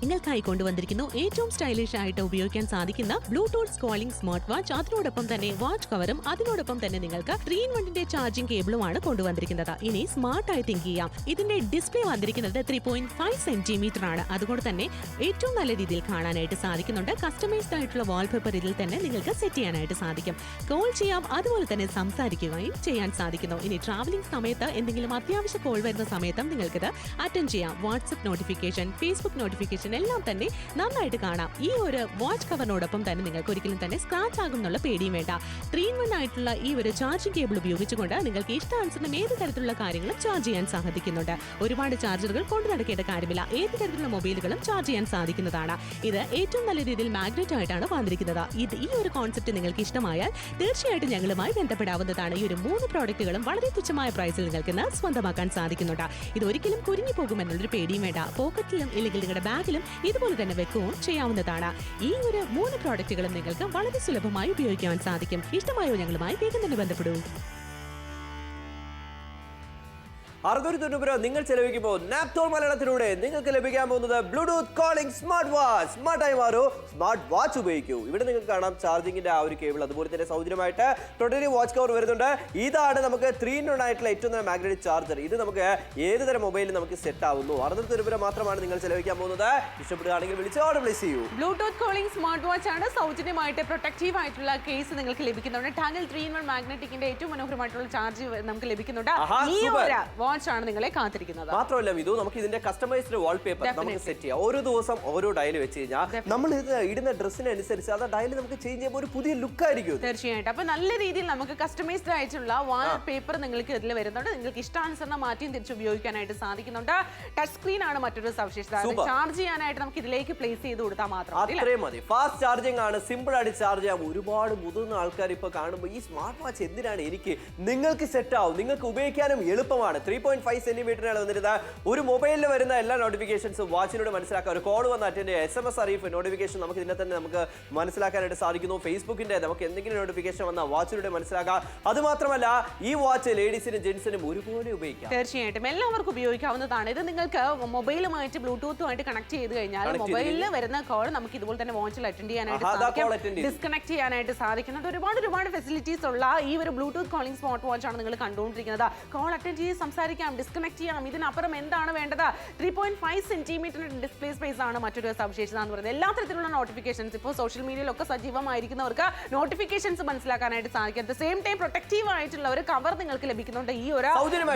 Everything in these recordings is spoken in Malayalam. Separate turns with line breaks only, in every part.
നിങ്ങൾക്കായി കൊണ്ടുവന്നിരിക്കുന്നു ഏറ്റവും സ്റ്റൈലിഷ് ആയിട്ട് ഉപയോഗിക്കാൻ സാധിക്കുന്ന ബ്ലൂടൂത്ത് കോളിംഗ് സ്മാർട്ട് വാച്ച്. അതിനോടൊപ്പം തന്നെ വാച്ച് കവറും അതിനോടൊപ്പം തന്നെ നിങ്ങൾക്ക് 3-in-1 ചാർജിംഗ് കേബിളുമാണ് കൊണ്ടുവന്നിരിക്കുന്നത്. ഇനി സ്മാർട്ടായി തിങ്ക് ചെയ്യാം. ഇതിന്റെ ഡിസ്പ്ലേ വന്നിരിക്കുന്നത് 3.5 സെന്റിമീറ്റർ ആണ്. അതുകൊണ്ട് തന്നെ ഏറ്റവും നല്ല രീതിയിൽ കാണാനായിട്ട് സാധിക്കുന്നുണ്ട്. കസ്റ്റമൈസ്ഡ് ആയിട്ടുള്ള വാൾപേപ്പർ ഇതിൽ തന്നെ നിങ്ങൾക്ക് സെറ്റ് ചെയ്യാനായിട്ട് സാധിക്കും. കോൾ ചെയ്യാം, അതുപോലെ തന്നെ സംസാരിക്കുകയും ചെയ്യാൻ സാധിക്കുന്നു. ഇനി ട്രാവലിംഗ് സമയത്ത് എന്തെങ്കിലും അത്യാവശ്യ കോൾ വരുന്ന സമയത്തും നിങ്ങൾക്കിത് അറ്റൻഡ് ചെയ്യാം. വാട്സ്ആപ്പ് നോട്ടിഫിക്കേഷൻ, ഫേസ്ബുക്ക് നോട്ടിഫിക്കേഷൻ എല്ലാം തന്നെ നന്നായിട്ട് കാണാം. ഈ ഒരു വാച്ച് കവറിനോടൊപ്പം തന്നെ നിങ്ങൾക്ക് ഒരിക്കലും തന്നെ സ്ക്രാച്ച് ആകും എന്നുള്ള പേടിയും വേണ്ട. 3-in-1 ആയിട്ടുള്ള ഈ ഒരു ചാർജിംഗ് കേബിൾ ഉപയോഗിച്ചുകൊണ്ട് നിങ്ങൾക്ക് ഇഷ്ടാനുസരണം ഏത് തരത്തിലുള്ള കാര്യങ്ങളും ചാർജ് ചെയ്യാൻ സാധിക്കുന്നുണ്ട്. ഒരുപാട് ചാർജറുകൾ കൊണ്ടു നടക്കേണ്ട കാര്യമില്ല. ഏത് തരത്തിലുള്ള മൊബൈലുകളും ചാർജ് ചെയ്യാൻ സാധിക്കുന്നതാണ്. ഇത് ഏറ്റവും നല്ല രീതിയിൽ മാഗ്നറ്റ് ആയിട്ടാണ് വന്നിരിക്കുന്നത്. ഈ ഒരു കോൺസെപ്റ്റ് നിങ്ങൾക്ക് ഇഷ്ടമായാൽ തീർച്ചയായിട്ടും ഞങ്ങളുമായി ബന്ധപ്പെടാവുന്നതാണ്. ഈ ഒരു 3 പ്രോഡക്റ്റുകളും വളരെ തുച്ഛമായ പ്രൈസിൽ നിങ്ങൾക്ക് സ്വന്തമാക്കാൻ സാധിക്കുന്നുണ്ട്. ഇത് ഒരിക്കലും കുരുങ്ങി പോകുമെന്നുള്ളൊരു പേടിയും വേണ്ട. പോക്കറ്റിലും ഇല്ലെങ്കിൽ നിങ്ങളുടെ ബാഗിലും ഇതുപോലെ തന്നെ വെക്കുകയും ചെയ്യാവുന്നതാണ്. ഈ ഒരു 3 പ്രോഡക്റ്റുകളും നിങ്ങൾക്ക് വളരെ സുലഭമായി ഉപയോഗിക്കാൻ സാധിക്കും. ഇഷ്ടമായോ? ഞങ്ങളുമായി വേഗം തന്നെ ബന്ധപ്പെടൂ.
690 രൂപ നിങ്ങൾ ചെലവഴിക്കുമ്പോൾ നാപ്തോൾ മലയാളത്തിലൂടെ നിങ്ങൾക്ക് ലഭിക്കാൻ പോകുന്നത് ബ്ലൂടൂത്ത് കോളിംഗ് സ്മാർട്ട് വാച്ച്. സ്മാർട്ടായി മാറൂ, സ്മാർട്ട് വാച്ച് ഉപയോഗിക്കൂ. ഇവിടെ നിങ്ങൾക്ക് കാണാം ചാർജിങ്ങിന്റെ ആ ഒരു കേബിൾ, അതുപോലെ തന്നെ സൗജന്യമായിട്ട് പ്രൊട്ടക്റ്റീവ് വാച്ച് കവർ വരുന്നുണ്ട്. ഇതാണ് നമുക്ക് 3-in-1 ആയിട്ടുള്ള ഏറ്റവും നല്ല മാഗ്നറ്റിക് ചാർജർ. ഇത് നമുക്ക് ഏത് തരം മൊബൈലിൽ നമുക്ക് സെറ്റ് ആവുന്നു. 690 രൂപ മാത്രമാണ് നിങ്ങൾ ചെലവഴിക്കാൻ പോകുന്നത്. ഇഷ്ടപ്പെടുകയാണെങ്കിൽ വിളിച്ച് ഓർഡർ പ്ലേസ് ചെയ്യൂ.
ബ്ലൂടൂത്ത് കോളിംഗ് സ്മാർട്ട് വാച്ച് ആണ്. സൗജന്യമായിട്ട് പ്രൊട്ടക്റ്റീവ് ആയിട്ടുള്ള കേസ് നിങ്ങൾക്ക് ലഭിക്കുന്നുണ്ട്. ടാനൽ 3-in-1 മാഗ്നറ്റിക്കിന്റെ ഏറ്റവും മനോഹരമായിട്ടുള്ള ചാർജ് നമുക്ക് ലഭിക്കുന്നുണ്ട്. ഈ ഒരു വാച്ചാണ് നിങ്ങളെ കാത്തിരിക്കുന്നത്.
മാത്രമല്ല ഇത് നമുക്ക് ഇതിന്റെ കസ്റ്റമൈസ്ഡ് വാൾപേപ്പർ നമുക്ക് സെറ്റ് ചെയ്യാം. ഓരോ ദിവസം ഓരോ ഡയൽ വെച്ച് കഴിഞ്ഞാൽ നമ്മൾ ഇത് ഇടുന്ന ഡ്രസ്സിനനുസരിച്ച് അത് ഡയൽ നമുക്ക് ചേഞ്ച് ചെയ്യുമ്പോൾ ഒരു പുതിയ ലുക്ക് ആയിരിക്കും.
തീർച്ചയായിട്ടും. അപ്പൊ നല്ല രീതിയിൽ നമുക്ക് കസ്റ്റമൈസ്ഡ് ആയിട്ടുള്ള വാൾപേപ്പർ നിങ്ങൾക്ക് ഇതിൽ വരുന്നുണ്ട്. നിങ്ങൾക്ക് ഇഷ്ടാനുസരണം മാറ്റിയും തിരിച്ച് ഉപയോഗിക്കാനായിട്ട് സാധിക്കുന്നുണ്ട്. ടച്ച് സ്ക്രീൻ ആണ് മറ്റൊരു സവിശേഷത. ചാർജ് ചെയ്യാനായിട്ട് നമുക്ക് ഇതിലേക്ക് പ്ലേസ് ചെയ്ത് കൊടുത്താൽ മാത്രം
അത്രയും മതി. ഫാസ്റ്റ് ചാർജിംഗ് ആണ്, സിമ്പിൾ ആയിട്ട് ചാർജ് ചെയ്യാം. ഒരുപാട് മുതിർന്ന ആൾക്കാർ ഇപ്പൊ കാണുമ്പോൾ ഈ സ്മാർട്ട് വാച്ച് എന്തിനാണ് എനിക്ക്, നിങ്ങൾക്ക് സെറ്റ് ആവും, നിങ്ങൾക്ക് ഉപയോഗിക്കാനും എളുപ്പമാണ്. 3.5 സെന്റിമീറ്ററിനാണ് വന്നിരുന്നത്. ഒരു മൊബൈലിൽ വരുന്ന എല്ലാ നോട്ടിഫിക്കേഷൻസും വാച്ചിലൂടെ മനസ്സിലാക്കാം. ഒരു കോൾ വന്ന് അറ്റൻഡ് ചെയ്യുക, SMS അറിയിപ്പ്, നോട്ടിഫിക്കേഷൻ നമുക്ക് ഇതിനെ തന്നെ നമുക്ക് മനസ്സിലാക്കാനായിട്ട് സാധിക്കുന്നു. ഫേസ്ബുക്കിന്റെ നമുക്ക് എന്തെങ്കിലും നോട്ടിഫിക്കേഷൻ വന്നാൽ വാച്ചിലൂടെ മനസ്സിലാക്കാം. അത് മാത്രമല്ല ഈ വാച്ച് ലേഡീസിനും ജെന്റ്സിനും ഒരുപോലെ ഉപയോഗിക്കാം.
തീർച്ചയായിട്ടും എല്ലാവർക്കും ഉപയോഗിക്കാവുന്നതാണ്. ഇത് നിങ്ങൾക്ക് മൊബൈലുമായിട്ട് ബ്ലൂടൂത്തുമായിട്ട് കണക്ട് ചെയ്ത് കഴിഞ്ഞാൽ മൊബൈലിൽ വരുന്ന കോൾ നമുക്ക് ഇതുപോലെ തന്നെ വാച്ചിൽ അറ്റൻഡ് ചെയ്യാനായിട്ട് സാധിക്കും, ഡിസ്കണക്ട് ചെയ്യാനായിട്ട് സാധിക്കുന്നത്. ഒരുപാട് ഫെസിലിറ്റീസ് ഉള്ള ഈ ഒരു ബ്ലൂടൂത്ത് കോളിംഗ് സ്മാർട്ട് വാച്ച് ആണ് നിങ്ങൾ കണ്ടുകൊണ്ടിരിക്കുന്നത്. കോൾ അറ്റൻഡ് ചെയ്ത് സംസാരിക്കാം, ഡിസ്കണക്ട് ചെയ്യാം. ഇതിനപ്പുറം എന്താണ് വേണ്ടത്? 3.5 സെന്റിമീറ്റർ ഡിസ്പ്ലേ സ്പേസ് ആണ് മറ്റൊരു സവിശേഷത എന്ന് പറയുന്നത്. എല്ലാ തരത്തിലുള്ള നോട്ടിഫിക്കേഷൻസ് ഇപ്പോൾ സോഷ്യൽ മീഡിയയിലൊക്കെ സജീവമായിരിക്കുന്നവർക്ക് നോട്ടിഫിക്കേഷൻസ് മനസ്സിലാക്കാനായിട്ട് സാധിക്കും. At the same time protective ആയിട്ടുള്ള ഒരു കവർ നിങ്ങൾക്ക് ലഭിക്കുന്നുണ്ട് ഈ ഒരു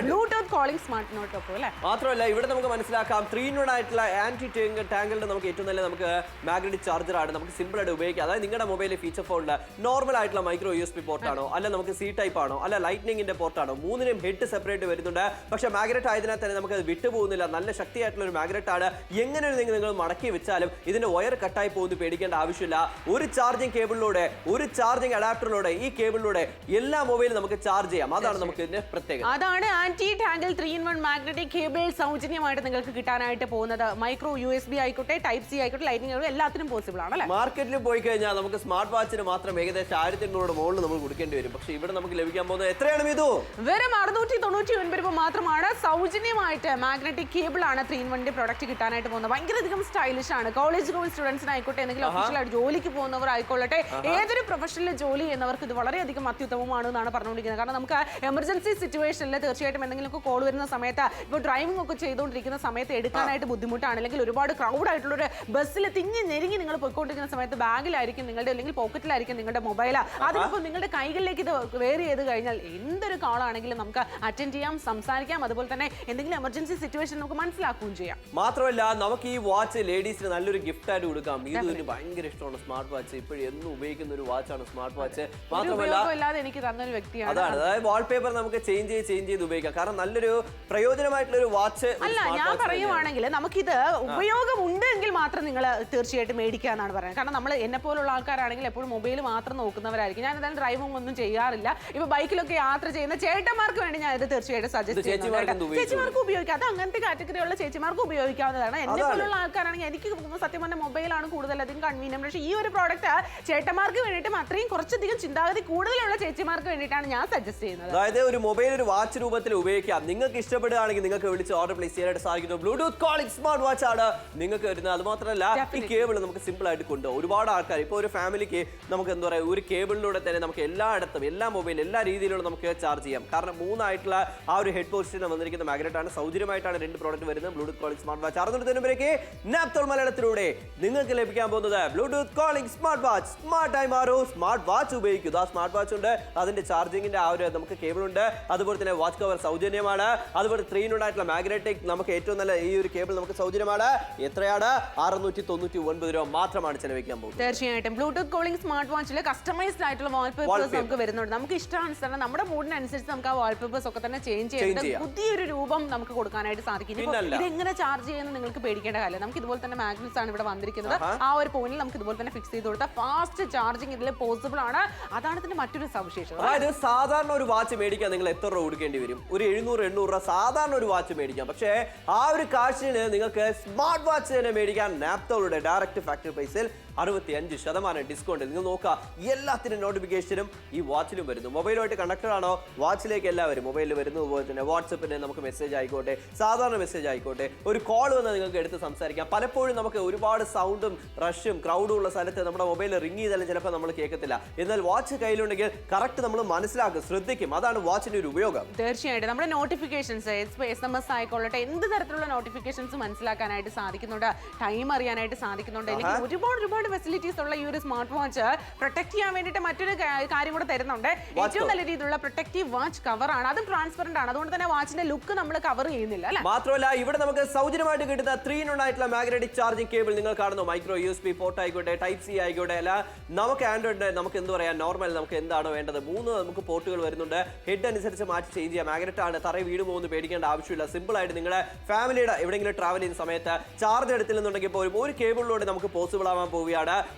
ബ്ലൂടൂത്ത് കോളിംഗ് സ്മാർട്ട് നോട്ടൊപ്പം അല്ലേ.
മാത്രമല്ല ഇവിടെ നമുക്ക് മനസ്സിലാക്കാം 3-in-1 ആയിട്ടുള്ള ആന്റി ടാങ്കിളിന്റെ നമുക്ക് ഏറ്റവും നല്ല നമുക്ക് മാഗ്നറ്റിക് ചാർജർ ആണ്. നമുക്ക് സിമ്പിൾ ആയിട്ട് ഉപയോഗിക്കാം. അതായത് നിങ്ങളുടെ മൊബൈലിൽ ഫീച്ചർ ഫോണിൽ നോർമൽ ആയിട്ടുള്ള മൈക്രോ USB പോർട്ടാണോ, അല്ല നമുക്ക് C ടൈപ്പ് ആണോ, അല്ല ലൈറ്റ്നിങ്ങിന്റെ പോർട്ടാണോ, മൂന്നിനും ഹെഡ് സെപ്പറേറ്റ് വരുന്നുണ്ട്. പക്ഷേ മാഗ്നറ്റ് ആയതിനാൽ തന്നെ നമുക്ക് അത് വിട്ടുപോകുന്നില്ല. നല്ല ശക്തിയായിട്ടുള്ള ഒരു മാഗ്നറ്റ് ആണ്. എങ്ങനെ നിങ്ങൾ മടക്കി വെച്ചാലും ഇതിന്റെ വയർ കട്ടായി പോകുന്നത് പേടിക്കേണ്ട ആവശ്യമില്ല. ഒരു ചാർജിങ് കേബിളിലൂടെ, ഒരു ചാർജിങ് അഡാപ്റ്ററിലൂടെ, ഈ കേബിളിലൂടെ എല്ലാ മൊബൈലും നമുക്ക് ചാർജ് ചെയ്യാം. അതാണ് നമുക്ക് ഇതിന്റെ പ്രത്യേകത.
അതാണ് anti tangle 3-in-1 magnetic cable സൗജന്യമായിട്ട് നിങ്ങൾക്ക് കിട്ടാനായിട്ട് പോകുന്നത്. മൈക്രോ USB ആയിക്കോട്ടെ, ടൈപ്പ് C ആയിക്കോട്ടെ, ലൈറ്റിംഗ് ആയിക്കോട്ടെ, എല്ലാത്തിനും പോസിബിൾ ആണ്.
മാർക്കറ്റിൽ പോയി കഴിഞ്ഞാൽ നമുക്ക് സ്മാർട്ട് വാച്ചിന് മാത്രം ഏകദേശം 1800 മുകളിൽ നമ്മൾ കൊടുക്കേണ്ടി വരും. പക്ഷേ ഇവിടെ നമുക്ക് ലഭിക്കാൻ പോകുന്നത് എത്രയാണ് ഇത്?
വെറും 699 രൂപ മാത്രമാണ്. സൗജന്യമായിട്ട് മാഗ്നറ്റിക് കേബിൾ ആണ് 3-in-1 പ്രോഡക്റ്റ് കിട്ടാനായിട്ട് പോകുന്നത്. ഭയങ്കരധികം സ്റ്റൈലിഷ് ആണ്. കോളേജ് ഗോയിങ് സ്റ്റുഡൻസിനായിക്കോട്ടെ, എന്തെങ്കിലും ഒഫീഷ്യലായിട്ട് ജോലിക്ക് പോകുന്നവർ ആയിക്കൊള്ളട്ടെ, ഏതൊരു പ്രൊഫഷണൽ ജോലി ചെയ്യുന്നവർക്ക് ഇത് വളരെയധികം അത്യുത്തമമാണ് എന്നാണ് പറഞ്ഞുകൊണ്ടിരിക്കുന്നത്. കാരണം നമുക്ക് എമർജൻസി സിറ്റുവേഷനിൽ തീർച്ചയായിട്ടും എന്തെങ്കിലുമൊക്കെ കോൾ വരുന്ന സമയത്ത്, ഇപ്പോൾ ഡ്രൈവിംഗ് ഒക്കെ ചെയ്തുകൊണ്ടിരിക്കുന്ന സമയത്ത് എടുക്കാനായിട്ട് ബുദ്ധിമുട്ടാണ്, അല്ലെങ്കിൽ ഒരുപാട് ക്രൗഡ് ആയിട്ടുള്ള ഒരു ബസ്സിൽ തിങ്ങി ഞെരുങ്ങി നിങ്ങൾ പോയിക്കൊണ്ടിരിക്കുന്ന സമയത്ത് ബാഗിലായിരിക്കും നിങ്ങളുടെ, അല്ലെങ്കിൽ പോക്കറ്റിലായിരിക്കും നിങ്ങളുടെ മൊബൈൽ. അതിനിപ്പോൾ നിങ്ങളുടെ കൈകളിലേക്ക് ഇത് വേർ ചെയ്ത് കഴിഞ്ഞാൽ എന്തൊരു കോളാണെങ്കിലും നമുക്ക് അറ്റൻഡ് ചെയ്യാം, സംസാരിക്കാം, അതുപോലെ തന്നെ എന്തെങ്കിലും എമർജൻസി സിറ്റുവേഷൻ നമുക്ക് മനസ്സിലാക്കുകയും ചെയ്യാം.
മാത്രമല്ല നമുക്ക് ഈ വാച്ച് ലേഡീസിന് നല്ലൊരു ഗിഫ്റ്റ് ആയിട്ട് കൊടുക്കാം. ഇതിന് ഭയങ്കര ഇഷ്ടമാണ് സ്മാർട്ട് വാച്ച്. ഇപ്പോഴും എന്നും ഉപയോഗിക്കുന്ന ഒരു വാച്ചാണ് സ്മാർട്ട് വാച്ച്.
മാത്രമല്ല എനിക്ക് തന്നൊരു വ്യക്തിയാണ്.
അതായത് വാൾപേപ്പർ നമുക്ക് ചേഞ്ച് ചെയ്ത് ഉപയോഗിക്കാം. കാരണം നല്ലൊരു പ്രയോജനമായിട്ടുള്ള ഒരു വാച്ച്
അല്ല. ഞാൻ പറയുവാണെങ്കിൽ നമുക്കിത് ഉപയോഗം ഉണ്ടെങ്കിൽ മാത്രം നിങ്ങൾ തീർച്ചയായിട്ടും മേടിക്കുക എന്നാണ് പറയുന്നത്. കാരണം നമ്മൾ എന്നെ പോലുള്ള ആൾക്കാരാണെങ്കിൽ എപ്പോഴും മൊബൈൽ മാത്രം നോക്കുന്നവരായിരിക്കും. ഞാൻ എന്തായാലും ഡ്രൈവിംഗ് ഒന്നും ചെയ്യാറില്ല. ഇപ്പൊ ബൈക്കിലൊക്കെ യാത്ര ചെയ്യുന്ന ചേട്ടന്മാർക്ക് വേണ്ടി ഞാൻ ഇത് തീർച്ചയായിട്ടും സജസ്റ്റ് ചേച്ചിമാർക്ക് ഉപയോഗിക്കാം. അത് അങ്ങനത്തെ കാറ്റഗറിയുള്ള ചേച്ചിമാർക്ക് ഉപയോഗിക്കാവുന്നതാണ്. എന്നെ പോലുള്ള ആൾക്കാരാണെങ്കിൽ എനിക്ക് സത്യം പറഞ്ഞ മൊബൈലാണ് കൂടുതലധികം കൺവീനിയന്റ്. പക്ഷേ ഈ ഒരു പ്രോഡക്റ്റ് ചേട്ടന്മാർക്ക് വേണ്ടിയിട്ടും അത്രയും കുറച്ചധികം ചിന്താഗതി കൂടുതലുള്ള ചേച്ചിമാർക്ക് വേണ്ടിയിട്ടാണ് ഞാൻ സജസ്റ്റ് ചെയ്യുന്നത്.
അതായത് ഒരു മൊബൈൽ ഒരു വാച്ച് രൂപത്തിൽ ഉപയോഗിക്കാം. നിങ്ങൾക്ക് ഇഷ്ടപ്പെടുകയാണെങ്കിൽ നിങ്ങൾക്ക് വിളിച്ച് ഓർഡർ പ്ലേസ് ചെയ്യാനായിട്ട് സാധിക്കുന്നു. ബ്ലൂടൂത്ത് കോളിംഗ് സ്മാർട്ട് വാച്ച് ആണ് നിങ്ങൾക്ക് വരുന്നത്. അത് മാത്രമല്ല ഈ കേബിൾ നമുക്ക് സിമ്പിൾ ആയിട്ട് കൊണ്ടുപോകും. ഒരുപാട് ആൾക്കാർ ഇപ്പോൾ ഒരു ഫാമിലിക്ക് നമുക്ക് എന്താ പറയുക ഒരു കേബിളിലൂടെ തന്നെ നമുക്ക് എല്ലായിടത്തും എല്ലാ മൊബൈൽ എല്ലാ രീതിയിലും നമുക്ക് ചാർജ് ചെയ്യാം. കാരണം 3 ആയിട്ടുള്ള ആ ഒരു ഹെഡ് പോസ്റ്റിന് വന്നിരിക്കുന്ന മാഗ്നറ്റ് ആണ്. സൗജന്യമായിട്ടാണ് 2 പ്രോഡക്റ്റ് വരുന്നത്. Bluetooth calling smart watch 691 Naaptol മലയാളത്തിലൂടെ നിങ്ങൾക്ക് ലഭിക്കാൻ പോകുന്നത് ബ്ലൂടൂത്ത് കോളിംഗ് സ്മാർട്ട് വാച്ച്. സ്മാർട്ടായി മാറൂ, സ്മാർട്ട് വാച്ച് ഉപയോഗിക്കുക. ആ സ്മാർട്ട് വാച്ച് ഉണ്ട്, അതിന്റെ ചാർജിങ്ങിന്റെ ആ ഒരു നമുക്ക് കേബിൾ ഉണ്ട്, അതുപോലെ തന്നെ വാച്ച് കവർ സൗജന്യമാണ്, അതുപോലെ 3 ആയിട്ടുള്ള മാഗ്നറ്റിക് നമുക്ക് ഏറ്റവും നല്ല ഈ ഒരു കേബിൾ നമുക്ക് സൗജന്യമാണ്. എത്രയാണ്? 699 രൂപ മാത്രമാണ് ചെലവഴിക്കാൻ പോകുന്നത്.
തീർച്ചയായിട്ടും ബ്ലൂടൂത്ത് കോളിംഗ് സ്മാർട്ട് വാച്ചിൽ കസ്റ്റമൈസ്ഡ് ആയിട്ടുള്ള വാൾപേപ്പേഴ്സ് നമുക്ക് വരുന്നുണ്ട്. നമുക്ക് ഇഷ്ടാനുസരണം നമ്മുടെ മൂഡിനനുസരിച്ച് നമുക്ക് ആ വാൾപേപ്പേഴ്സ് ഒക്കെ തന്നെ ചേഞ്ച് ചെയ്ത് പുതിയൊരു രൂപം നമുക്ക് കൊടുക്കാനായിട്ട് സാധിക്കും. ഇതെങ്ങനെ ചാർജ് ചെയ്യുന്നത് നിങ്ങൾക്ക് പേടിക്കേണ്ട കാര്യം. നമുക്ക് ഇതുപോലെ തന്നെ മാഗ്നറ്റ്സ് ആണ് ഇവിടെ വന്നിരിക്കുന്നത്. ആ ഒരു പോയിന്റിൽ നമുക്ക് ഇതുപോലെ തന്നെ ഫിക്സ് ചെയ്ത് കൊടുത്താൽ ഫാസ്റ്റ് ചാർജിങ് ഇതിൽ പോസിബിൾ ആണ്. അതാണ് ഇതിന്റെ മറ്റൊരു സവിശേഷത.
അതായത് സാധാരണ ഒരു വാച്ച് മേടിക്കാൻ നിങ്ങൾ എത്ര രൂപ കൊടുക്കേണ്ടി വരും? ഒരു 700-800 രൂപ സാധാരണ ഒരു വാച്ച് മേടിക്കാം. പക്ഷേ ആ ഒരു കാശിന് നിങ്ങൾക്ക് സ്മാർട്ട് വാച്ച് തന്നെ മേടിക്കാൻ നാപ്തോളുടെ ഡയറക്റ്റ് ഫാക്ടറി പ്രൈസിൽ 65% ഡിസ്കൗണ്ട്. നിങ്ങൾ നോക്കുക, എല്ലാത്തിനും നോട്ടിഫിക്കേഷനും ഈ വാച്ചിലും വരുന്നു. മൊബൈലുമായിട്ട് കണക്റ്റഡ് ആണോ വാച്ചിലേക്ക് എല്ലാം വരും. മൊബൈലിൽ വരുന്നത് പോലെ തന്നെ വാട്സപ്പിന് നമുക്ക് മെസ്സേജ് ആയിക്കോട്ടെ, സാധാരണ മെസ്സേജ് ആയിക്കോട്ടെ, ഒരു കോൾ വന്നാൽ നിങ്ങൾക്ക് എടുത്ത് സംസാരിക്കാം. പലപ്പോഴും നമുക്ക് ഒരുപാട് സൗണ്ടും റഷും ക്രൗഡും ഉള്ള സ്ഥലത്ത് നമ്മുടെ മൊബൈലിൽ റിംഗ് ചെയ്താലും ചിലപ്പോൾ നമ്മൾ കേൾക്കത്തില്ല. എന്നാൽ വാച്ച് കയ്യിലുണ്ടെങ്കിൽ കറക്റ്റ് നമ്മൾ മനസ്സിലാക്കും, ശ്രദ്ധിക്കും. അതാണ് വാച്ചിന്റെ ഒരു ഉപയോഗം.
തീർച്ചയായിട്ടും നമ്മുടെ നോട്ടിഫിക്കേഷൻസ് SMS ആയിക്കൊള്ളട്ടെ എന്ത് തരത്തിലുള്ള നോട്ടിഫിക്കേഷൻസ് മനസ്സിലാക്കാനായിട്ട് സാധിക്കുന്നുണ്ട്, ടൈം അറിയാനായിട്ട് സാധിക്കുന്നുണ്ട്. അല്ലെങ്കിൽ ഒരുപാട് ഫെസിലിറ്റീസ് ഉള്ള ഈ ഒരു സ്മാർട്ട് വാച്ച് പ്രൊട്ടക്ട് ചെയ്യാൻ വേണ്ടിയിട്ട് മറ്റൊരു കാര്യം കൂടെ തരുന്നുണ്ട്. ഏറ്റവും നല്ല രീതിയിലുള്ള പ്രൊട്ടക്റ്റീവ് വാച്ച് കവർ ആണ്. അതും ട്രാൻസ്പെറന്റ് ആണ്. അതുകൊണ്ട് തന്നെ വാച്ചിന്റെ ലുക്ക് നമ്മൾ കവർ ചെയ്യുന്നില്ല അല്ലേ?
മാത്രമല്ല ഇവിടെ നമുക്ക് സൗജന്യമായിട്ട് കിട്ടുന്ന 3 ആയിട്ടുള്ള മാഗ്നറ്റിക് ചാർജിംഗ് കേബിൾ നിങ്ങൾ കാണുന്നു. മൈക്രോ USB പോർട്ട് ആയിക്കോട്ടെ, ടൈപ്പ് C ആയിക്കോട്ടെ, അല്ല നമുക്ക് ആൻഡ്രോയിഡ് നമുക്ക് എന്ത് പറയാം നോർമൽ നമുക്ക് എന്താണോ വേണ്ടത് 3 നമുക്ക് പോർട്ടുകൾ വരുന്നുണ്ട്. ഹെഡ് അനുസരിച്ച് മാറ്റി ചേഞ്ച് ചെയ്യാം. മാഗ്നറ്റ് ആണ്, തറയിൽ വീട് പോകുന്നു പേടിക്കേണ്ട ആവശ്യമില്ല. സിമ്പിൾ ആയിട്ട് നിങ്ങളുടെ ഫാമിലിയുടെ എവിടെയെങ്കിലും ട്രാവൽ ചെയ്യുന്ന സമയത്ത് ചാർജ് എടുത്തില്ലെന്നുണ്ടെങ്കിൽ പോലും ഒരു കേബിളിലൂടെ നമുക്ക് പോസിബിൾ ആവാൻ പോവുകയാണ്.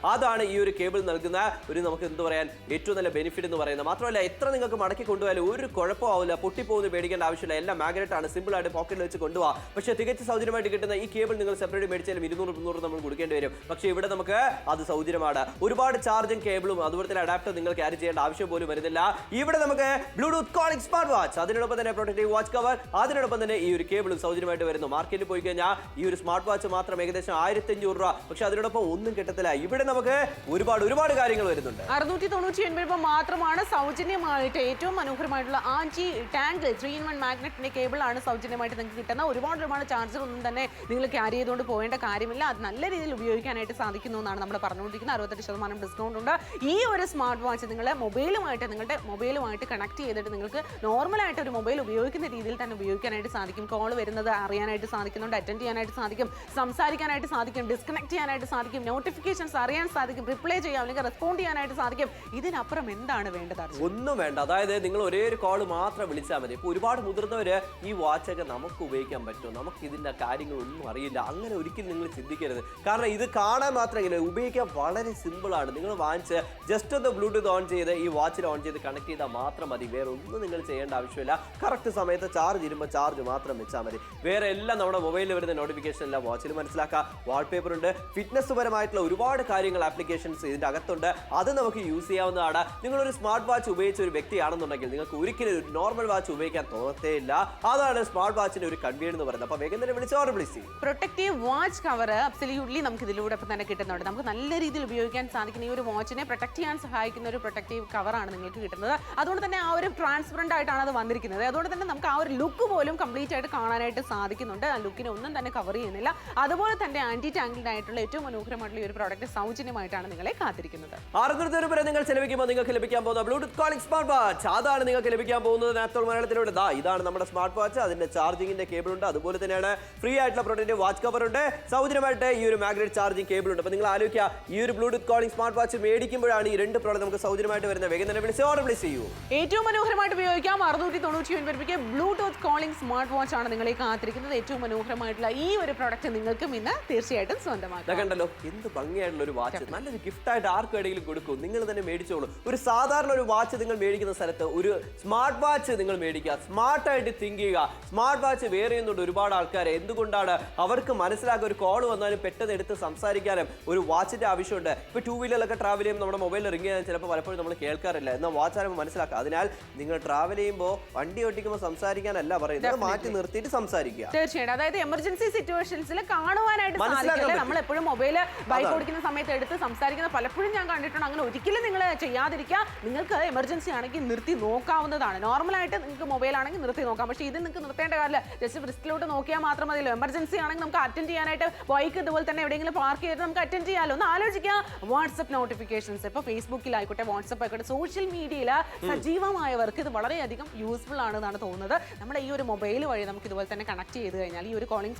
അതാണ് ഈ ഒരു കേബിൾ നൽകുന്ന ഒരു നമുക്ക് എന്ത് പറയാൻ ഏറ്റവും നല്ല ബെനിഫിറ്റ് എന്ന് പറയുന്നത്. മാത്രമല്ല എത്ര നിങ്ങൾക്ക് മടക്കി കൊണ്ടുപോയാലും ഒരു കുഴപ്പമാവില്ല, പൊട്ടിപ്പോകുന്ന പേടിക്കേണ്ട ആവശ്യമില്ല. എല്ലാം മാഗ്നറ്റ് ആണ്, സിമ്പിൾ ആയിട്ട് പോക്കറ്റിൽ വെച്ച് കൊണ്ടുപോകാം. പക്ഷേ തികച്ച സൗജന്യമായിട്ട് കിട്ടുന്ന ഈ കേബിൾ നിങ്ങൾ സെപ്പറേറ്റ് മേടിച്ചാലും 200-300 നമ്മൾ കൊടുക്കേണ്ടി വരും. പക്ഷേ ഇവിടെ നമുക്ക് അത് സൗജന്യമാണ്. ഒരുപാട് ചാർജിങ് കേബിളും അതുപോലെ തന്നെ അഡാപ്റ്റർ നിങ്ങൾ ക്യാരി ചെയ്യേണ്ട ആവശ്യം പോലും വരുന്നില്ല. ഇവിടെ നമുക്ക് ബ്ലൂടൂത്ത് കോളിംഗ് സ്മാർട്ട് വാച്ച്, അതിനോടൊപ്പം തന്നെ പ്രൊട്ടക്റ്റീവ് വാച്ച് കവർ, അതിനോടൊപ്പം തന്നെ ഈ ഒരു കേബിളും സൗജന്യമായിട്ട് വരുന്നു. മാർക്കറ്റിൽ പോയി കഴിഞ്ഞാൽ ഈ ഒരു സ്മാർട്ട് വാച്ച് മാത്രം ഏകദേശം 1500 രൂപ. പക്ഷെ അതിനോടൊപ്പം ഒന്നും കിട്ടത്തില്ല. ഇവിടെ നമുക്ക് ഒരുപാട് കാര്യങ്ങൾ വരുന്നുണ്ട്.
699 രൂപ മാത്രമാണ് സൗജന്യമായിട്ട് ഏറ്റവും മനോഹരമായിട്ടുള്ള ആൻറ്റി ടാങ്കിൾ 3-in-1 മാഗ്നറ്റിന്റെ കേബിൾ ആണ് സൗജന്യമായിട്ട് നിങ്ങൾക്ക് കിട്ടുന്ന. ഒരുപാട് ചാർജർ ഒന്നും തന്നെ നിങ്ങൾ ക്യാരി ചെയ്തുകൊണ്ട് പോകേണ്ട കാര്യമില്ല. അത് നല്ല രീതിയിൽ ഉപയോഗിക്കാനായിട്ട് സാധിക്കുന്നു എന്നാണ് നമ്മൾ പറഞ്ഞുകൊണ്ടിരിക്കുന്നത്. 68% ഡിസ്കൗണ്ട് ഉണ്ട്. ഈ ഒരു സ്മാർട്ട് വാച്ച് നിങ്ങളുടെ മൊബൈലുമായിട്ട് കണക്ട് ചെയ്തിട്ട് നിങ്ങൾക്ക് നോർമലായിട്ട് ഒരു മൊബൈൽ ഉപയോഗിക്കുന്ന രീതിയിൽ തന്നെ ഉപയോഗിക്കാനായിട്ട് സാധിക്കും. കോൾ വരുന്നത് അറിയാനായിട്ട് സാധിക്കുന്നുണ്ട്, അറ്റൻഡ് ചെയ്യാനായിട്ട് സാധിക്കും, സംസാരിക്കാനായിട്ട് സാധിക്കും, ഡിസ്കണക്ട് ചെയ്യാനായിട്ട് സാധിക്കും, നോട്ടിഫിക്കേഷൻസ് അറിയാൻ സാധിക്കും, റിപ്ലൈ ചെയ്യാം, അല്ലെങ്കിൽ റെസ്പോണ്ട് ചെയ്യാനായിട്ട് സാധിക്കും. ഇതിനപ്പുറം എന്താണ് വേണ്ടത്?
ഒന്നും വേണ്ട. അതായത് നിങ്ങൾ ഒരേ ഒരു കോൾ മാത്രം വിളിച്ചാൽ മതി. ഇപ്പോൾ ഒരുപാട് മുതിർന്നവര് ഈ വാച്ചൊക്കെ നമുക്ക് ഉപയോഗിക്കാൻ പറ്റുമോ, നമുക്ക് ഇതിന്റെ കാര്യങ്ങളൊന്നും അറിയില്ല, അങ്ങനെ ഒരിക്കലും നിങ്ങൾ ചിന്തിക്കരുത്. കാരണം ഇത് കാണാൻ മാത്രമേ ഉപയോഗിക്കാൻ വളരെ സിമ്പിൾ ആണ്. നിങ്ങൾ വാങ്ങിച്ച് ജസ്റ്റ് ഒന്ന് ബ്ലൂടൂത്ത് ഓൺ ചെയ്ത് ഈ വാച്ചിൽ ഓൺ ചെയ്ത് കണക്ട് ചെയ്താൽ മാത്രം മതി. വേറെ ഒന്നും നിങ്ങൾ ചെയ്യേണ്ട ആവശ്യമില്ല. കറക്റ്റ് സമയത്ത് ചാർജ് ഇരുമ്പോൾ ചാർജ് മാത്രം വെച്ചാൽ മതി. വേറെ എല്ലാം നമ്മുടെ മൊബൈലിൽ വരുന്ന നോട്ടിഫിക്കേഷൻ എല്ലാം വാച്ചിൽ മനസ്സിലാക്കാം. വാൾപേപ്പർ ഉണ്ട്, ഫിറ്റ്നസ് പരമായിട്ടുള്ള ഒരുപാട് കാര്യങ്ങൾ ആപ്ലിക്കേഷൻസ് ഇതിന്റെ അകത്തുണ്ട്. അത് നമുക്ക് യൂസ് ചെയ്യാവുന്നതാണ്. നിങ്ങളൊരു സ്മാർട്ട് വാച്ച് ഉപയോഗിച്ച ഒരു വ്യക്തിയാണെന്നുണ്ടെങ്കിൽ നിങ്ങൾക്ക് ഒരിക്കലും ഒരു നോർമൽ വാച്ച് ഉപയോഗിക്കാൻ തോന്നത്തേ ഇല്ല. അതാണ് സ്മാർട്ട് വാച്ചിന്റെ ഒരു കൺവീനിയൻസ് എന്ന് പറയുന്നത്. അപ്പോൾ വേഗം തന്നെ വിളിച്ച് ഓർഡർ പ്ലേസ് ചെയ്യും.
പ്രൊട്ടക്റ്റീവ് വാച്ച് കവർ അബ്സല്യൂട്ട്ലി നമുക്ക് ഇതിലൂടെ തന്നെ കിട്ടുന്നുണ്ട്. നമുക്ക് നല്ല രീതിയിൽ ഉപയോഗിക്കാൻ സാധിക്കുന്ന ഈ ഒരു വാച്ചിനെ പ്രൊട്ടക്ട് ചെയ്യാൻ സഹായിക്കുന്ന ഒരു പ്രൊട്ടക്റ്റീവ് കവറാണ് നിങ്ങൾക്ക് കിട്ടുന്നത്. അതുകൊണ്ട് തന്നെ ആ ഒരു ട്രാൻസ്പെറന്റ് ആയിട്ടാണ് അത് വന്നിരിക്കുന്നത്. അതുകൊണ്ട് തന്നെ നമുക്ക് ആ ഒരു ലുക്ക് പോലും കംപ്ലീറ്റ് ആയിട്ട് കാണാനായിട്ട് സാധിക്കുന്നുണ്ട്. ആ ലുക്കിനെ ഒന്നും തന്നെ കവർ ചെയ്യുന്നില്ല. അതുപോലെ തന്നെ ആന്റി ടാങ്കിൾഡ് ആയിട്ടുള്ള ഏറ്റവും മനോഹരമായിട്ടുള്ള ഈ ഒരു പ്രോഡക്റ്റ് സൗജന്യമായിട്ടാണ് നിങ്ങളെ കാത്തിരിക്കുന്നത്.
600 രൂപ നിങ്ങൾ ചെലവഴിക്കുമ്പോൾ നിങ്ങൾക്ക് ലഭിക്കാൻ പോകുന്ന ബ്ലൂടൂത്ത് കോളിംഗ് സ്മാർട്ട് വാച്ച്, അതാണ് നിങ്ങൾക്ക് ലഭിക്കാൻ പോകുന്നത് നാപ്തോൾ മലയാളത്തിലൂടെ. ഇതാണ് നമ്മുടെ സ്മാർട്ട് വാച്ച്. അതിന്റെ ചാർജിങ്ങിന്റെ കേബിൾ ഉണ്ട്, അതുപോലെ തന്നെയാണ് ഫ്രീ ആയിട്ടുള്ള പ്രൊട്ടക്റ്റീവ് വാച്ച് കവർ ഉണ്ട്, സൗജന്യമായിട്ട് ഈ ഒരു മാഗ്നറ്റ് ചാർജിങ് കേബിൾ ഉണ്ട്. അപ്പോൾ നിങ്ങൾ ആലോചിക്കുക, ഈ ഒരു ബ്ലൂടൂത്ത് കോളിംഗ് സ്മാർട്ട് വാച്ച് മേടിക്കുമ്പോഴാണ് ഈ 2 പ്രോഡക്റ്റ് നമുക്ക് സൗജന്യമായിട്ട് വരുന്നത്. വേഗം തന്നെ വിളിച്ച് ഓർഡർ പ്ലേസ് ചെയ്യൂ.
ഏറ്റവും മനോഹരമായിട്ട് ഉപയോഗിക്കാം. 699 രൂപയ്ക്ക് ബ്ലൂടൂത്ത് കോളിംഗ് സ്മാർട്ട് വാച്ച് ആണ് നിങ്ങളെ കാത്തിരിക്കുന്നത്. ഏറ്റവും മനോഹരമായിട്ടുള്ള ഈ ഒരു പ്രോഡക്റ്റ് നിങ്ങൾക്കും ഇന്ന് തീർച്ചയായിട്ടും സ്വന്തമാക്കാം.
കണ്ടല്ലോ എന്ത് ഭംഗിയായിട്ടുള്ള ഒരു വാച്ച്, നല്ലൊരു ഗിഫ്റ്റ് ആയിട്ട് ആർക്കും എവിടെയെങ്കിലും കൊടുക്കും. നിങ്ങൾ തന്നെ മേടിച്ചോളൂ. ഒരു സാധാരണ ഒരു വാച്ച് നിങ്ങൾ മേടിക്കുന്ന സ്ഥലത്ത് ഒരു സ്മാർട്ട് വാച്ച് നിങ്ങൾ മേടിക്കുക. സ്മാർട്ട് സ്മാർട്ടായിട്ട് തിങ്ക് ചെയ്യുക. സ്മാർട്ട് വാച്ച് വെയർ ചെയ്യുന്നുണ്ട് ഒരുപാട് ആൾക്കാർ. എന്തുകൊണ്ടാണ്? അവർക്ക് മനസ്സിലാക്കുക ഒരു കോൾ വന്നാലും പെട്ടെന്ന് എടുത്ത് സംസാരിക്കാനും ഒരു വാച്ചിന്റെ ആവശ്യമുണ്ട്. ഇപ്പോൾ 2 വീലറിലൊക്കെ ട്രാവൽ ചെയ്യുമ്പോൾ നമ്മുടെ മൊബൈലിൽ റിംഗ് ചെയ്യാൻ ചിലപ്പോൾ പലപ്പോഴും നമ്മൾ കേൾക്കാറില്ല. എന്നാൽ വാച്ചാലും മനസ്സിലാക്കുക. അതിനാൽ നിങ്ങൾ ട്രാവൽ ചെയ്യുമ്പോൾ വണ്ടി ഓടിക്കുമ്പോൾ സംസാരിക്കാനല്ല പറയുന്നത്, മാറ്റി നിർത്തിയിട്ട് സംസാരിക്കുക.
തീർച്ചയായിട്ടും. അതായത് എമർജൻസി സിറ്റുവേഷൻസിൽ കാണുവാനായിട്ട് സാധിക്കില്ല. നമ്മൾ എപ്പോഴും മൊബൈല് ബൈക്ക് ഓടിക്കുന്ന സമയത്ത് എടുത്ത് സംസാരിക്കുന്നത് പലപ്പോഴും ഞാൻ കണ്ടിട്ടുണ്ട്. അങ്ങനെ ഒരിക്കലും നിങ്ങൾ ചെയ്യാതിരിക്കുക. നിങ്ങൾക്ക് എമർജൻസി ആണെങ്കിൽ നിർത്തി നോക്കാവുന്നതാണ്. നോർമലായിട്ട് നിങ്ങൾക്ക് മൊബൈൽ ആണെങ്കിൽ നിർത്തി നോക്കാം. പക്ഷേ ഇത് നിങ്ങൾക്ക് നിർത്തേണ്ട കാര്യമില്ല. ജസ്റ്റ് റിസ്കിലോട്ട് നോക്കിയാൽ മാത്രം മതിയല്ലോ. എമർജൻസി ആണെങ്കിൽ നമുക്ക് അറ്റൻഡ് ചെയ്യാനായിട്ട് ബൈക്ക് ഇതുപോലെ തന്നെ എവിടെയെങ്കിലും പാർക്ക് ചെയ്ത് നമുക്ക് അറ്റൻഡ് ചെയ്യാമല്ലോ. ഒന്ന് ആലോചിക്കുക. വാട്സ്ആപ്പ് നോട്ടിഫിക്കേഷൻസ് ഇപ്പോൾ ഫേസ്ബുക്കിലായിക്കോട്ടെ, വാട്സ്ആപ്പ് ആയിക്കോട്ടെ, സോഷ്യൽ മീഡിയയിൽ സജീവമായവർക്ക് ഇത് വളരെയധികം യൂസ്ഫുൾ ആണെന്നാണ് തോന്നുന്നത്. നമ്മുടെ ഈ ഒരു മൊബൈൽ വഴി നമുക്ക് ഇതുപോലെ തന്നെ കണക്ട് ചെയ്ത് കഴിഞ്ഞാൽ ഈ ഒരു കോളിംഗ്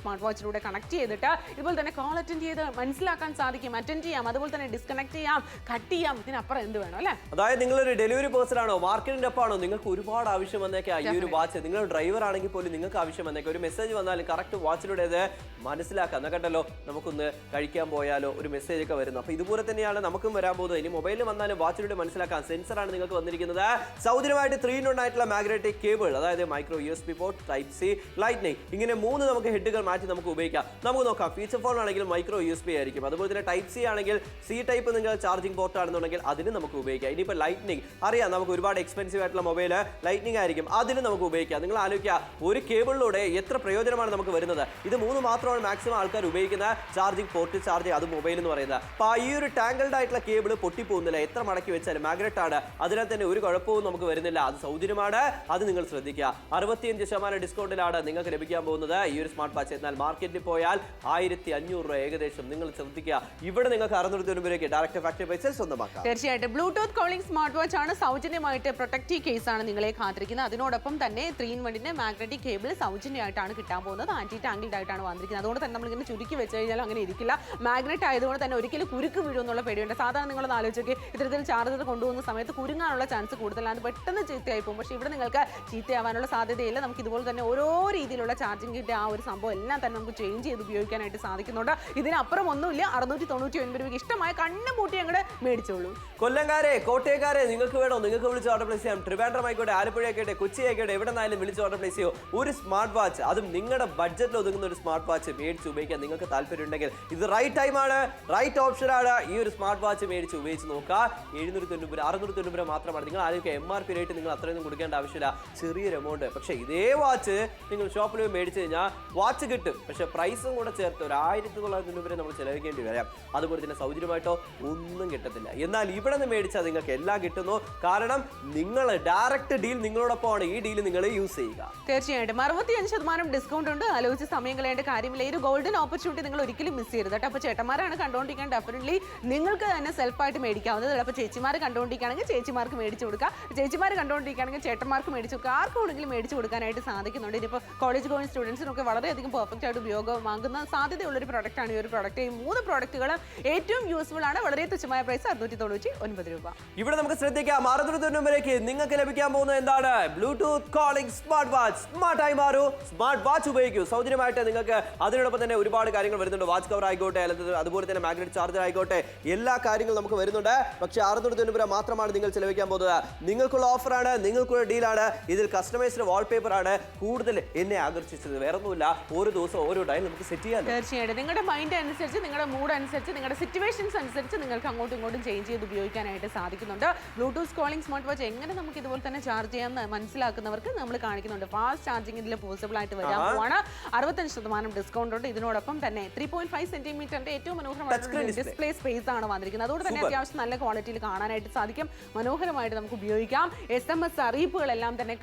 സ്മാർട്ട് വാച്ചിലൂടെ കണക്ട് ചെയ്തിട്ട് ഇതുപോലെ തന്നെ കോൾ അറ്റൻഡ് ചെയ്ത് മനസ്സിലാക്കാൻ സാധിക്കും, അറ്റൻഡ് ചെയ്യാം, അതുപോലെ തന്നെ ഡിസ്കണക്ട് ചെയ്യാം, കട്ട് ചെയ്യാം. ഇതിനപ്പുറം എന്ത് വേണം അല്ലേ?
അതായത് നിങ്ങളൊരു ഡെലിവറി പേഴ്സൺ ആണോ, മാർക്കറ്റിന്റെ ഒപ്പമാണോ, നിങ്ങൾക്ക് ഒരുപാട് ആവശ്യം വന്നേക്കാം ഈ ഒരു വാച്ച്. നിങ്ങൾ ഡ്രൈവർ ആണെങ്കിൽ പോലും നിങ്ങൾക്ക് ആവശ്യം വന്നേക്കാം. ഒരു മെസ്സേജ് വന്നാലും കറക്റ്റ് വാച്ചിലൂടെ അത് മനസ്സിലാക്കാം. എന്നാൽ കണ്ടല്ലോ, നമുക്കൊന്ന് കഴിക്കാൻ പോയാലോ ഒരു മെസ്സേജ് ഒക്കെ വരുന്നു. അപ്പോൾ ഇതുപോലെ തന്നെയാണ് നമുക്കും വരാൻ പോകുന്നത്. ഇനി മൊബൈലിൽ വന്നാലും വാച്ചിലൂടെ മനസ്സിലാക്കാം. സെൻസറാണ് നിങ്ങൾക്ക് വന്നിരിക്കുന്നത്. സൗജന്യമായിട്ട് 3-in-1 ആയിട്ടുള്ള മാഗ്നറ്റിക് കേബിൾ, അതായത് micro USB port, type C, lightning, ഇങ്ങനെ 3 നമുക്ക് ഹെഡുകൾ മാറ്റി നമുക്ക് ഉപയോഗിക്കാം. നമുക്ക് നോക്കാം. ഫീച്ചർ ഫോൺ ആണെങ്കിൽ മൈക്രോ USB ആയിരിക്കും. അതുപോലെ തന്നെ ടൈപ്പ് സി ആണെങ്കിൽ സി ടൈപ്പ് നിങ്ങൾ ചാർജിംഗ് പോർട്ട് ആണെന്നുണ്ടെങ്കിൽ അതിന് നമുക്ക് ഉപയോഗിക്കാം. ഇനിയിപ്പോൾ ലൈറ്റ്നിങ് അറിയാം, നമുക്ക് ഒരുപാട് എക്സ്പെൻസീവ് ആയിട്ടുള്ള മൊബൈൽ ലൈറ്റ്നിങ് ആയിരിക്കും, അതിന് നമുക്ക് ഉപയോഗിക്കാം. നിങ്ങൾ ആലോചിക്കുക, ഒരു കേബിളിലൂടെ എത്ര പ്രയോജനമാണ് നമുക്ക് വരുന്നത്. ഇത് 3 മാത്രമാണ് മാക്സിമം ആൾക്കാർ ഉപയോഗിക്കുന്ന ചാർജിംഗ് പോർട്ട്, ചാർജ് അത് മൊബൈൽ എന്ന് പറയുന്നത്. അപ്പോൾ ഈ ഒരു ടാങ്കിൾഡ് ആയിട്ടുള്ള കേബിൾ പൊട്ടിപ്പോകുന്നില്ല. എത്ര മടക്കി വെച്ചാലും മാഗ്നറ്റ് ആണ്, അതിനാൽ തന്നെ ഒരു കുഴപ്പവും നമുക്ക് വരുന്നില്ല. അത് സൗജന്യമാണ്, അത് നിങ്ങൾ ശ്രദ്ധിക്കുക. 65% ഡിസ്കൗണ്ടിലാണ് നിങ്ങൾക്ക് ലഭിക്കാൻ പോകുന്നത് ഈ ഒരു സ്മാർട്ട് വാച്ച്. എന്നാൽ മാർക്കറ്റിൽ പോയാൽ 1500 രൂപ ഏകദേശം. നിങ്ങൾ ശ്രദ്ധിക്കുക, ഇവിടെ നിങ്ങൾക്ക് 690 രൂപയ്ക്ക് ഡയറക്റ്റ് ഫാക്ടറി പ്രൈസിൽ സ്വന്തമാക്കാം.
തീർച്ചയായിട്ടും. ബ്ലൂടൂത്ത് കോളിംഗ് സ്മാർട്ട് വാച്ച് ആണ്. സൗജന്യമായിട്ട് പ്രൊട്ടക്റ്റീവ് കേസാണ് നിങ്ങളെ കാത്തിരിക്കുന്നത്. അതിനോടൊപ്പം തന്നെ 3-in-1 മാഗ്നറ്റിക് കേബിൾ സൗജന്യമായിട്ടാണ് കിട്ടാൻ പോകുന്നത്. ആന്റി ടാങ്കിൾഡ് ആയിട്ടാണ് വന്നിരിക്കുന്നത്. അതുകൊണ്ട് തന്നെ നമ്മളിങ്ങനെ ചുരുക്കി വെച്ച് കഴിഞ്ഞാൽ അങ്ങനെ ഇരിക്കില്ല. മാഗ്നറ്റ് ആയതുകൊണ്ട് തന്നെ ഒരിക്കലും കുരുക്ക് വീഴും എന്നുള്ള പേടിയുണ്ട്. സാധാരണ നിങ്ങളൊന്ന് ആലോചിച്ച് ഇത്തരത്തിൽ ചാർജർ കൊണ്ടുപോകുന്ന സമയത്ത് കുരുങ്ങാനുള്ള ചാൻസ് കൂടുതലാണ്. അത് പെട്ടെന്ന് ചീത്തയായി പോകും. പക്ഷേ ഇവിടെ നിങ്ങൾക്ക് ചീത്തയാവാനുള്ള സാധ്യതയില്ല. നമുക്ക് ഇതുപോലെ തന്നെ ഓരോ രീതിയിലുള്ള ചാർജിങ്ങിൻ്റെ ആ ഒരു സംഭവം എല്ലാം തന്നെ നമുക്ക് ചേഞ്ച് ചെയ്ത് ഉപയോഗിക്കാനായിട്ട് സാധിക്കുന്നുണ്ട്. ഇതിനപ്പുറം ഒന്നുമില്ല. 699 രൂപയ്ക്ക് ഇഷ്ടമായ കണ്ണു പൂട്ടി അങ്ങോട്ട് മേടിച്ചോളൂ.
കൊല്ലംകാരെ, കോട്ടയക്കാരെ, നിങ്ങൾക്ക് വേണോ? നിങ്ങൾക്ക് വിളിച്ച് ഓർഡർ പ്ലേസ് ചെയ്യാം. ട്രിവാൻഡ്രം ആയിക്കോട്ടെ, ആലപ്പുഴ ആയിക്കോട്ടെ, കൊച്ചി ആയിക്കോട്ടെ, എവിടെ നിന്നായാലും വിളിച്ച് ഓർഡർ പ്ലേസ് ചെയ്യോ. ഒരു സ്മാർട്ട് വാച്ച്, അതും നിങ്ങളുടെ ബഡ്ജറ്റിൽ ഒതുങ്ങുന്ന ഒരു സ്മാർട്ട് വാച്ച് മേടിച്ച് ഉപയോഗിക്കാൻ നിങ്ങൾക്ക് താല്പര്യം ഉണ്ടെങ്കിൽ ഇത് റൈറ്റ് ടൈമാണ്, റൈറ്റ് ഓപ്ഷനാണ്. ഈ ഒരു സ്മാർട്ട് വാച്ച് മേടിച്ച് ഉപയോഗിച്ച് നോക്കുക. 790 690 മാത്രമാണ്. നിങ്ങൾ ആലോചിക്കുക, MRP റേറ്റ് നിങ്ങൾ അത്രയൊന്നും കൊടുക്കേണ്ട ആവശ്യമില്ല, ചെറിയൊരു എമൗണ്ട്. പക്ഷേ ഇതേ വാച്ച് നിങ്ങൾ ഷോപ്പിൽ പോയി മേടിച്ച് കഴിഞ്ഞാൽ വാച്ച് കിട്ടും, പക്ഷേ പ്രൈസും കൂടെ ചേർത്ത് ഒരു 1900 രൂപ നമ്മൾ ചിലവഴിക്കേണ്ടി വരാം. അതുപോലെ തന്നെ സൗജന്യമായിട്ടോ ഒന്നും കിട്ടത്തില്ല. എന്നാൽ ഇവിടെ നിന്ന് മേടിച്ചാൽ നിങ്ങൾക്ക് എല്ലാം കിട്ടുന്നു. കാരണം നിങ്ങൾ ഡയറക്റ്റ് ഡീൽ നിങ്ങളോടൊപ്പമാണ്. ഈ ഡീൽ നിങ്ങൾ യൂസ് ചെയ്യുക.
തീർച്ചയായിട്ടും 65% ഡിസ്കൗണ്ട് ഉണ്ട്. ആലോചിച്ച് സമയം കളയേണ്ട കാര്യമില്ല. ഈ ഒരു ഗോൾഡൻ ഓപ്പർച്യൂണിറ്റി നിങ്ങൾ ഒരിക്കലും മിസ് ചെയ്യരുത് കേട്ടോ. അപ്പോൾ ചേട്ടന്മാരാണ് കണ്ടുകൊണ്ടിരിക്കാൻ, ഡെഫിനറ്റ്ലി നിങ്ങൾക്ക് തന്നെ സെൽഫായിട്ട് മേടിക്കാവുന്നത്. അപ്പോൾ ചേച്ചിമാർ കണ്ടുകൊണ്ടിരിക്കുകയാണെങ്കിൽ ചേച്ചിമാർക്ക് മേടിച്ച് കൊടുക്കുക, ചേച്ചിമാർ കണ്ടുകൊണ്ടിരിക്കുകയാണെങ്കിൽ ചേട്ടന്മാർക്ക് മേടിച്ച് കൊടുക്കുക. ആർക്കുണ്ടെങ്കിലും മേടിച്ച് കൊടുക്കാനായിട്ട് സാധിക്കുന്നുണ്ട്. ഇനിയിപ്പോൾ കോളേജ് ഗോയിങ് സ്റ്റുഡൻസിനൊക്കെ വളരെയധികം പെർഫെക്റ്റ് ആയിട്ട് ഉപയോഗമാകുന്ന സാധ്യതയുള്ളൊരു പ്രോഡക്റ്റാണ് ഈ ഒരു പ്രോഡക്റ്റ്. ഈ 3 പ്രോഡക്റ്റുകൾ ഏറ്റവും യൂസ്ഫുൾ ആണ്. വളരെ തുച്ഛമായ പ്രൈസ് 699 രൂപ.
ഇവിടെ നമുക്ക് ശ്രദ്ധിക്കാം, 690 രൂപയ്ക്ക് നിങ്ങൾക്ക് ലഭിക്കാൻ പോകുന്നത് എന്താണ്? Bluetooth calling smart watch. സ്മാർട്ടായി മാറൂ, സ്മാർട്ട് വാച്ച് ഉപയോഗിക്കൂ. സൗജന്യമായിട്ട് നിങ്ങൾക്ക് അതിനോടൊപ്പം തന്നെ ഒരുപാട് കാര്യങ്ങൾ വരുന്നുണ്ട്. വാച്ച് കവർ ആയിക്കോട്ടെ, അല്ലെങ്കിൽ അതുപോലെ തന്നെ മാഗ്നറ്റ് ചാർജർ ആയിക്കോട്ടെ, എല്ലാ കാര്യങ്ങളും നമുക്ക് വരുന്നുണ്ട്. പക്ഷേ 690 രൂപ മാത്രമാണ് നിങ്ങൾ ചെലവഴിക്കാൻ പോകുന്നത്. നിങ്ങൾക്കുള്ള ഓഫറാണ്, നിങ്ങൾക്കുള്ള ഡീലാണ്. ഇതിൽ കസ്റ്റമൈസ്ഡ് വാൾപേപ്പർ ആണ് കൂടുതൽ എന്നെ ആകർഷിച്ചത്. വേറെ ഒന്നുമില്ല, ഓരോ ദിവസം ഓരോ ഡയൽ നമുക്ക് സെറ്റ് ചെയ്യാം.
തീർച്ചയായിട്ടും നിങ്ങളുടെ മൈൻഡ് അനുസരിച്ച്, നിങ്ങളുടെ മൂഡ് അനുസരിച്ച്, നിങ്ങളുടെ സിറ്റുവേഷൻസ് അനുസരിച്ച് നിങ്ങൾക്ക് അങ്ങോട്ടും ഇങ്ങോട്ടും ചേഞ്ച് ചെയ്ത് ഉപയോഗിക്കാനായിട്ട് സാധിക്കുന്നുണ്ട്. ബ്ലൂടൂത്ത് കോളിംഗ് സ്മാർട്ട് വാച്ച് എങ്ങനെ നമുക്ക് ഇതുപോലെ തന്നെ ചാർജ് ചെയ്യാമെന്ന് മനസ്സിലാക്കുന്നവർക്ക് നമ്മൾ കാണിക്കുന്നുണ്ട്. ഫാസ്റ്റ് ചാർജിങ് ഇതിൽ പോസിബിൾ ആയിട്ട് വരാൻ പോവാണ്. 65% ഡിസ്കൗണ്ട് ഉണ്ട്. ഇതിനോടൊപ്പം തന്നെ 3.5 സെന്റിമീറ്ററിന്റെ ഏറ്റവും മനോഹരമായ ഡിസ്പ്ലേ സ്പേസ് ആണ് വന്നിരിക്കുന്നത്. അതുകൊണ്ട് തന്നെ അത്യാവശ്യം നല്ല ക്വാളിറ്റിയിൽ കാണാനായിട്ട് സാധിക്കും. മനോഹരമായിട്ട് നമുക്ക് ഉപയോഗിക്കാം. SMS അറിയിപ്പുകളെല്ലാം തന്നെ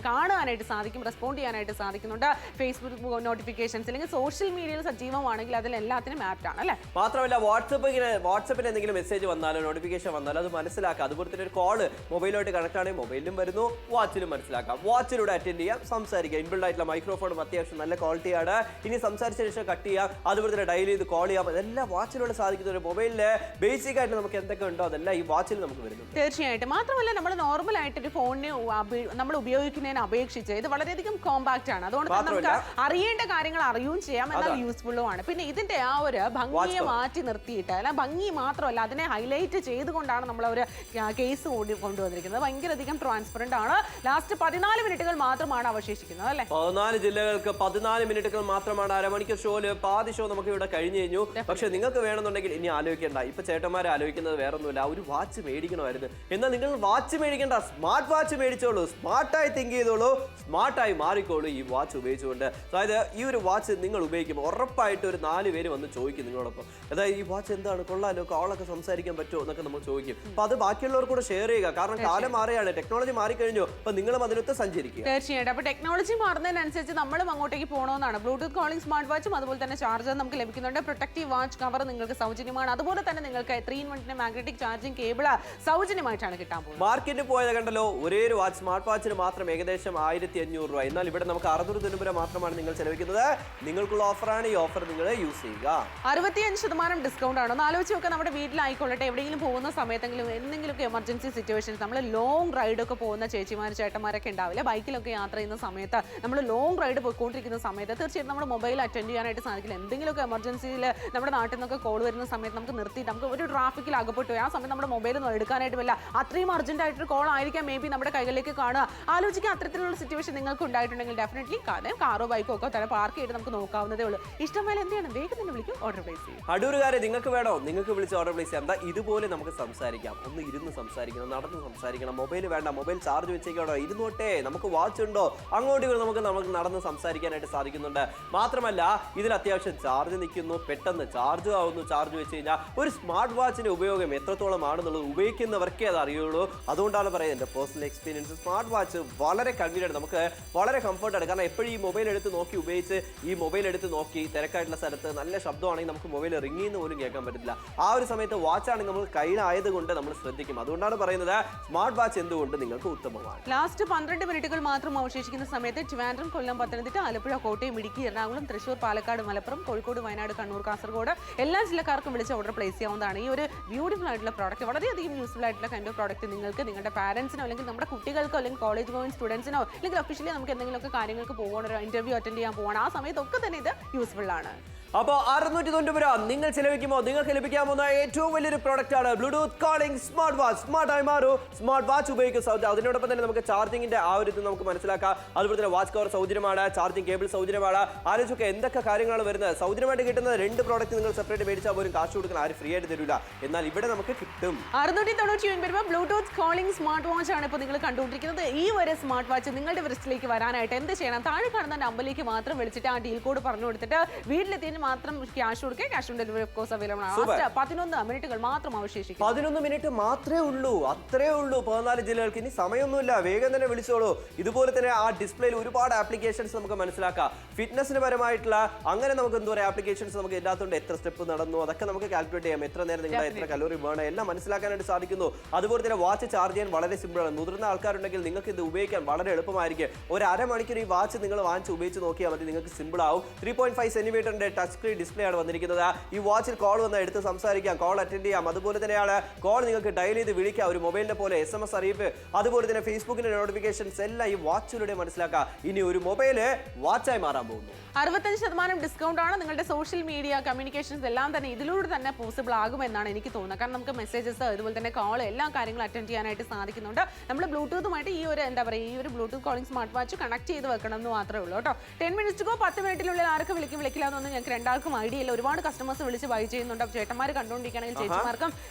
കാണാനായിട്ട് സാധിക്കും, റെസ്പോണ്ട് ചെയ്യാനായിട്ട് സാധിക്കുന്നുണ്ട്. ഫേസ്ബുക്ക് നോട്ടിഫിക്കേഷൻസ് അല്ലെങ്കിൽ സോഷ്യൽ മീഡിയയിൽ സജീവമാണെങ്കിൽ അതിലെല്ലാത്തിനും ആപ്റ്റ് ആണ് അല്ലേ.
മാത്രമല്ല വാട്സപ്പിൽ എന്തെങ്കിലും മെസ്സേജ് വന്നാലോ നോട്ടിഫിക്കേഷൻ വന്നാലോ അത് മനസ്സിലാക്കാം. അതുപോലെ തന്നെ ഒരു കോള് മൊബൈലുമായിട്ട് കണക്ട് ആണെങ്കിൽ മൊബൈലിലും വരുന്നു, വാച്ചിലും മനസ്സിലാക്കാം. വാച്ചിലൂടെ അറ്റൻഡ് ചെയ്യാം, സംസാരിക്കാം. ഇൻബിൽഡ് ആയിട്ടുള്ള മൈക്രോഫോണും അത്യാവശ്യം നല്ല ക്വാളിറ്റിയാണ്. ഇനി സംസാരിച്ച ശേഷം കട്ട് ചെയ്യാം, അതുപോലെ തന്നെ ഡയൽ ചെയ്ത് കോൾ ചെയ്യാം. ഇതെല്ലാം വാച്ചിലൂടെ സാധിക്കുന്ന ഒരു മൊബൈലില് ബേസിക് ആയിട്ട് നമുക്ക് എന്തൊക്കെ ഉണ്ടോ അതെല്ലാം ഈ വാച്ചിൽ നമുക്ക് വരുന്നു.
തീർച്ചയായിട്ടും. മാത്രമല്ല നമ്മൾ നോർമൽ ആയിട്ട് ഒരു ഫോണിനെ നമ്മൾ ഉപയോഗിക്കുന്നതിനെ അപേക്ഷിച്ച് ഇത് വളരെയധികം കോമ്പാക്ട് ആണ്. അതുകൊണ്ട് തന്നെ നമുക്ക് അറിയേണ്ട കാര്യങ്ങൾ അറിയുകയും ചെയ്യാം, എന്നാൽ യൂസ്ഫുള്ളും ആണ്. പിന്നെ ഇതിന്റെ ആ ഒരു ഭംഗിയെ മാറ്റി നിർത്തിയിട്ട്, അല്ല ഭംഗി മാത്രമല്ല അതിനെ ഹൈലൈറ്റ് ചെയ്തുകൊണ്ടാണ് നമ്മൾ ഒരു കേസ് കൊണ്ടുവന്നിരിക്കുന്നത്. ഭയങ്കര അധികം ട്രാൻസ്പെറന്റ് ആണ്. ലാസ്റ്റ് 14 മിനിറ്റ് മിനിറ്റുകൾ മാത്രമാണ് അവശേഷിക്കുന്നത് അല്ലേ?
14 ജില്ലകൾക്ക് 14 മിനിറ്റുകൾ മാത്രമാണ്. അരമണിക്കൂർ ഷോയില് പാതി ഷോ നമുക്ക് ഇവിടെ കഴിഞ്ഞു കഴിഞ്ഞു. പക്ഷെ നിങ്ങൾക്ക് വേണമെന്നുണ്ടെങ്കിൽ ഇനി ആലോചിക്കേണ്ട. ഇപ്പൊ ചേട്ടന്മാരെ ആലോചിക്കുന്നത് വേറൊന്നുമില്ല, ഒരു വാച്ച് മേടിക്കണമായിരുന്നു. എന്നാൽ നിങ്ങൾ വാച്ച് മേടിക്കേണ്ട, സ്മാർട്ട് വാച്ച് മേടിച്ചോളൂ. സ്മാർട്ടായി തിങ്ക് ചെയ്തോളൂ, സ്മാർട്ടായി മാറിക്കോളൂ ഈ വാച്ച് ഉപയോഗിച്ചുകൊണ്ട്. അതായത് ഈ ഒരു വാച്ച് നിങ്ങൾ ഉപയോഗിക്കുമ്പോൾ ഉറപ്പായിട്ട് ഒരു 4 പേര് വന്ന് ചോദിക്കും നിങ്ങളോടൊപ്പം, അതായത് ഈ വാച്ച് എന്താണ്, കൊള്ളാലോ, കോളൊക്കെ സംസാരിക്കാൻ പറ്റുമോ എന്നൊക്കെ നമ്മൾ ചോദിക്കും. അപ്പൊ അത് ബാക്കിയുള്ളവർ കൂടെ ഷെയർ ചെയ്യുക. കാരണം കാലം മാറിയാണ്, ടെക്നോളജി മാറിക്കഴിഞ്ഞു. അപ്പൊ നിങ്ങളും അതിനൊത്ത് സഞ്ചരിക്കുക.
തീർച്ചയായിട്ടും. അപ്പൊ ടെക്നോളജി മാറുന്നതിനനുസരിച്ച് നമ്മളും അങ്ങോട്ടേക്ക് പോകണമെന്നാണ്. ബ്ലൂടൂത്ത് കോളിംഗ് സ്മാർട്ട് വാച്ചും അതുപോലെ തന്നെ ചാർജർ നമുക്ക് ലഭിക്കുന്നുണ്ട്. പ്രൊട്ടക്റ്റീവ് വാച്ച് കവർ നിങ്ങൾക്ക് സൗജന്യമാണ്. അതുപോലെ തന്നെ നിങ്ങൾക്ക് 3-in-1 മാഗ്നറ്റിക് ചാർജിംഗ് കേബിൾ സൗജന്യമായിട്ടാണ് കിട്ടാൻ പോകുന്നത്.
മാർക്കറ്റിൽ പോയത് കണ്ടല്ലോ, ഒരേ ഒരു വാച്ച്, സ്മാർട്ട് വാച്ചിന് മാത്രം ഏകദേശം 1500 രൂപ. എന്നാൽ ഇവിടെ നമുക്ക് 600 രൂപ മാത്രമാണ് നിങ്ങൾ ചെലവഴിക്കുന്നത്. നിങ്ങൾക്കുള്ള ഓഫറാണ്. ഈ ഓഫർ നിങ്ങൾ യൂസ് ചെയ്യുക.
65% ഡിസ്കൗണ്ട് ആണ്. ഒന്ന് ആലോചിച്ച് നോക്കുക, നമ്മുടെ വീട്ടിലായിക്കൊള്ളട്ടെ, എവിടെയെങ്കിലും പോകുന്ന സമയത്തെങ്കിലും എന്തെങ്കിലുമൊക്കെ എമർജൻസി സിറ്റുവേഷൻസ്, നമ്മൾ ലോങ് റൈഡൊക്കെ പോകുന്ന ചേച്ചിമാർ ചേട്ടന്മാരൊക്കെ ഉണ്ടാവില്ല, ബൈക്കിലൊക്കെ യാത്ര ചെയ്യുന്ന സമയത്ത്, നമ്മൾ ലോങ് റൈഡ് പോയിക്കൊണ്ടിരിക്കുന്ന സമയത്ത് തീർച്ചയായിട്ടും നമ്മുടെ മൊബൈൽ അറ്റൻഡ് ചെയ്യാനായിട്ട് സാധിക്കില്ല. എന്തെങ്കിലുമൊക്കെ എമർജൻസിയിൽ നമ്മുടെ നാട്ടിൽ നിന്നൊക്കെ കോൾ വരുന്ന സമയത്ത് നമുക്ക് നിർത്തിയിട്ട് നമുക്ക് ഒരു ട്രാഫിക്കിൽ അകപ്പെട്ടു, ആ സമയത്ത് നമ്മുടെ മൊബൈലൊന്നും എടുക്കാനായിട്ട് വല്ല, അത്രയും അർജന്റ് ആയിട്ടൊരു കോൾ ആയിരിക്കാം മേ ബി നമ്മുടെ കൈകളിലേക്ക് കാണുക. ആലോചിക്കുക, അത്തരത്തിലുള്ള സിറ്റുവേഷൻ നിങ്ങൾക്ക് ഉണ്ടായിട്ടുണ്ടെങ്കിൽ ഡെഫിനറ്റ്ലി കാറോ ബൈക്കോ ഒക്കെ തന്നെ പാർക്ക് ചെയ്ത് നമുക്ക് നോക്കാവുന്നതേ ഉള്ളൂ. ഇഷ്ടമായ എന്ത് ചെയ്യണം, വേഗം തന്നെ വിളിക്കും, ഓർഡർ പ്ലേസ് ചെയ്യും.
അടൂരുകാരെ നിങ്ങൾക്ക് വേണോ, നിങ്ങൾക്ക് വിളിച്ച് ഓർഡർ പ്ലേസ് ചെയ്യാം. ഇതുപോലെ നമുക്ക് സംസാരിക്കാം. ഒന്ന് ഇരുന്ന് സംസാരിക്കണം, നടന്ന് സംസാരിക്കണം. മൊബൈൽ വേണ്ട, മൊബൈൽ ചാർജ് വെച്ചേക്കണോ, ഇരുന്നോട്ടെ, നമുക്ക് വാച്ച് ഉണ്ടോ, അങ്ങോട്ട് നമുക്ക് നടന്ന് സംസാരിക്കാനായിട്ട് സാധിക്കുന്നുണ്ട്. മാത്രമല്ല ഇതിൽ അത്യാവശ്യം ചാർജ് നിൽക്കുന്നു, പെട്ടെന്ന് ചാർജ് ആവുന്നു. ചാർജ് വെച്ച് കഴിഞ്ഞാൽ ഒരു സ്മാർട്ട് വാച്ചിന്റെ ഉപയോഗം എത്രത്തോളം ആണെന്നുള്ളത് ഉപയോഗിക്കുന്നവർക്കേ അത് അറിയുള്ളൂ. അതുകൊണ്ടാണ് പറയുന്നത്, എൻ്റെ പേഴ്സണൽ എക്സ്പീരിയൻസ്, സ്മാർട്ട് വാച്ച് വളരെ കൺവീനിയൻറ്റ്, നമുക്ക് വളരെ കംഫർട്ടാണ്. കാരണം എപ്പോഴും ഈ മൊബൈൽ എടുത്ത് നോക്കി ഉപയോഗിച്ച്, ഈ മൊബൈൽ എടുത്ത് നോക്കി തിരക്കായിട്ടുള്ള സ്ഥലത്ത് നല്ല ശബ്ദമാണെങ്കിൽ നമുക്ക് മൊബൈൽ റിംഗ് ചെയ്യുന്ന പോലും കേൾക്കാൻ പറ്റില്ല. ആ ഒരു സമയത്ത് വാച്ചാണെങ്കിൽ നമ്മൾ കയ്യിലായതുകൊണ്ട് നമ്മൾ ശ്രദ്ധിക്കും. അതുകൊണ്ടാണ് പറയുന്നത് സ്മാർട്ട് വാച്ച് എന്തുകൊണ്ട് നിങ്ങൾക്ക് ഉത്തമമാണ്.
ലാസ്റ്റ് 12 മിനിറ്റുകൾ മാത്രം അവശേഷിക്കുന്ന സമയത്ത് ട്രിവാൻഡ്രം, കൊല്ലം, പത്തനംതിട്ട, ആലപ്പുഴ, കോട്ടയം, ഇടുക്കി, എറണാകുളം, തൃശൂർ, പാലക്കാട്, മലപ്പുറം, കോഴിക്കോട്, വയനാട്, കണ്ണൂർ, കാസർഗോഡ് എല്ലാ ജില്ലക്കാർക്കും വിളിച്ച് ഓർഡർ പ്ലേസ് ചെയ്യാവുന്നതാണ്. ഈ ഒരു ബ്യൂട്ടിഫുൾ ആയിട്ടുള്ള പ്രോഡക്റ്റ്, വളരെയധികം യൂസ്ഫുൾ ആയിട്ടുള്ള കൈൻഡ് ഓഫ് പ്രോഡക്റ്റ് നിങ്ങൾക്ക് നിങ്ങളുടെ പാരൻസിനോ അല്ലെങ്കിൽ നമ്മുടെ കുട്ടികൾക്കോ അല്ലെങ്കിൽ കോളേജ് ഗോയിങ് സ്റ്റുഡൻസിനോ അല്ലെങ്കിൽ ഒഫീഷ്യലി നമുക്ക് എന്തെങ്കിലുമൊക്കെ കാര്യങ്ങൾക്ക് പോകണം, ഒരു ഇന്റർവ്യൂ അറ്റൻഡ് ചെയ്യാൻ പോകണം, ആ സമയത്തൊക്കെ തന്നെ ഇത് യൂസ്ഫുൾ ആണ്.
അപ്പോൾ 690 രൂപ നിങ്ങൾ ചെലവഴിക്കുമ്പോൾ നിങ്ങൾക്ക് ലഭിക്കാൻ പോകുന്ന ഏറ്റവും വലിയൊരു പ്രോഡക്റ്റ് ആണ് ബ്ലൂടൂത്ത് കോളിംഗ് സ്മാർട്ട് വാച്ച്. സ്മാർട്ടായി മാറൂ, സ്മാർട്ട് വാച്ച് ഉപയോഗിക്കുക. അതിനോടൊപ്പം തന്നെ നമുക്ക് ചാർജിങ്ങിന്റെ ആ ഒരു ഇത് നമുക്ക് മനസ്സിലാക്കാം. അതുപോലെ തന്നെ വാച്ച് കവർ സൗജന്യമാണ്, ചാർജിങ് കേബിൾ സൗജന്യമാണ്. ആലോചിച്ചൊക്കെ എന്തൊക്കെ കാര്യങ്ങളാണ് വരുന്നത്. സൗജന്യമായിട്ട് കിട്ടുന്ന 2 പ്രോഡക്റ്റ് നിങ്ങൾ സെപ്പറേറ്റ് മേടിച്ചാൽ പോലും കാശ് കൊടുക്കാൻ ആരും ഫ്രീ ആയിട്ട് തരില്ല. എന്നാൽ ഇവിടെ നമുക്ക് കിട്ടും.
699 രൂപ ബ്ലൂടൂത്ത് കോളിംഗ് സ്മാർട്ട് വാച്ച് ആണ് ഇപ്പോൾ നിങ്ങൾ കണ്ടുകൊണ്ടിരിക്കുന്നത്. ഈ ഒരു സ്മാർട്ട് വാച്ച് നിങ്ങളുടെ വൃത്തിലേക്ക് വരാനായിട്ട് എന്ത് ചെയ്യണം, താഴെ കാണുന്ന നമ്പറിലേക്ക് മാത്രം വിളിച്ചിട്ട് ആ ഡീൽ കോഡ് പറഞ്ഞു കൊടുത്തിട്ട് വീട്ടിലെത്തിയതിന് മാത്രം ക്യാഷ് കൊടുക്കുക. Cash on delivery of course available ആണ്. 11 മിനിറ്റുകൾ മാത്രം അവശേഷിക്കും.
11 മിനിറ്റ് മാത്രമേ ഉള്ളൂ, അത്രേ ഉള്ളൂ. 14 ജില്ലകൾക്ക് ഇനി സമയമൊന്നുമില്ല, വേഗം തന്നെ വിളിച്ചോളൂ. ഇതുപോലെ തന്നെ ആ ഡിസ്പ്ലേയിൽ ഒരുപാട് ആപ്ലിക്കേഷൻസ് നമുക്ക് മനസ്സിലാക്കാം. ഫിറ്റ്നസിന് പരമായിട്ടുള്ള അങ്ങനെ നമുക്ക് എന്താ പറയുക ആപ്ലിക്കേഷൻസ് നമുക്ക് ഇതിനകത്തുണ്ട്. എത്ര സ്റ്റെപ്പ് നടന്നു അതൊക്കെ നമുക്ക് കാൽക്കുലേറ്റ് ചെയ്യാം. എത്ര നേരം നിങ്ങൾ എത്ര കലോറി വേണം എല്ലാം മനസ്സിലാക്കാനായിട്ട് സാധിക്കുന്നു. അതുപോലെ തന്നെ വാച്ച് ചാർജ് ചെയ്യാൻ വളരെ സിമ്പിളാണ്. മുതിർന്ന ആൾക്കാരുണ്ടെങ്കിൽ നിങ്ങൾക്ക് ഇത് ഉപയോഗിക്കാൻ വളരെ എളുപ്പമായിരിക്കും. ഒരു അരമണിക്കൂർ ഈ വാച്ച് നിങ്ങൾ വാങ്ങിച്ച് ഉപയോഗിച്ച് നോക്കിയാൽ മതി, നിങ്ങൾക്ക് സിമ്പിൾ ആവും. 3.5 സെന്റിമീറ്ററിന്റെ ടച്ച് സ്ക്രീൻ ഡിസ്പ്ലേ ആണ് വന്നിരിക്കുന്നത്. ഈ വാച്ചിൽ കോൾ വന്ന് എടുത്ത് സംസാരിക്കാം, കോൾ അറ്റൻഡ് ചെയ്യാം. അതുപോലെ തന്നെയാണ് കോൾ നിങ്ങൾക്ക് ഡയൽ ചെയ്ത് വിളിക്കാം, ഒരു മൊബൈലിന്റെ പോലെ SMS അറിയിപ്പ്, അതുപോലെ തന്നെ ഫേസ്ബുക്കിന്റെ നോട്ടിഫിക്കേഷൻസ് എല്ലാം ഈ വാച്ചിലൂടെ മനസ്സിലാക്കാം. ഇനി ഒരു മൊബൈല് വാച്ചായി മാറാൻ പോകുന്നു.
65% ഡിസ്കൗണ്ട് ആണ്. നിങ്ങളുടെ സോഷ്യൽ മീഡിയ കമ്മ്യൂണിക്കേഷൻസ് എല്ലാം തന്നെ ഇതിലൂടെ തന്നെ പോസിബിൾ ആകുമെന്നാണ് എനിക്ക് തോന്നുന്നത്. കാരണം നമുക്ക് മെസ്സേജസ് അതുപോലെ തന്നെ കോൾ എല്ലാ കാര്യങ്ങളും അറ്റൻഡ് ചെയ്യാനായിട്ട് സാധിക്കുന്നുണ്ട്. നമ്മൾ ബ്ലൂടൂത്തുമായിട്ട് ഈ ഒരു എന്താ പറയുക ഈ ഒരു Bluetooth calling smart watch connect ചെയ്ത് വെക്കണം എന്ന് മാത്രമേ ഉള്ളൂ കേട്ടോ. 10 മിനിറ്റ്സ് ഗോ 10 മിനിറ്റിനുള്ളിൽ ആർക്ക് വിളിക്കില്ല എന്നൊന്നും ഞങ്ങൾക്ക് രണ്ടാൾക്കും ഐഡിയ ഇല്ല. ഒരുപാട് കസ്റ്റമേഴ്സ് വിളിച്ച് ബൈ ചെയ്യുന്നുണ്ട്. ചേട്ടന്മാർ കണ്ടുകൊണ്ടിരിക്കുകയാണെങ്കിൽ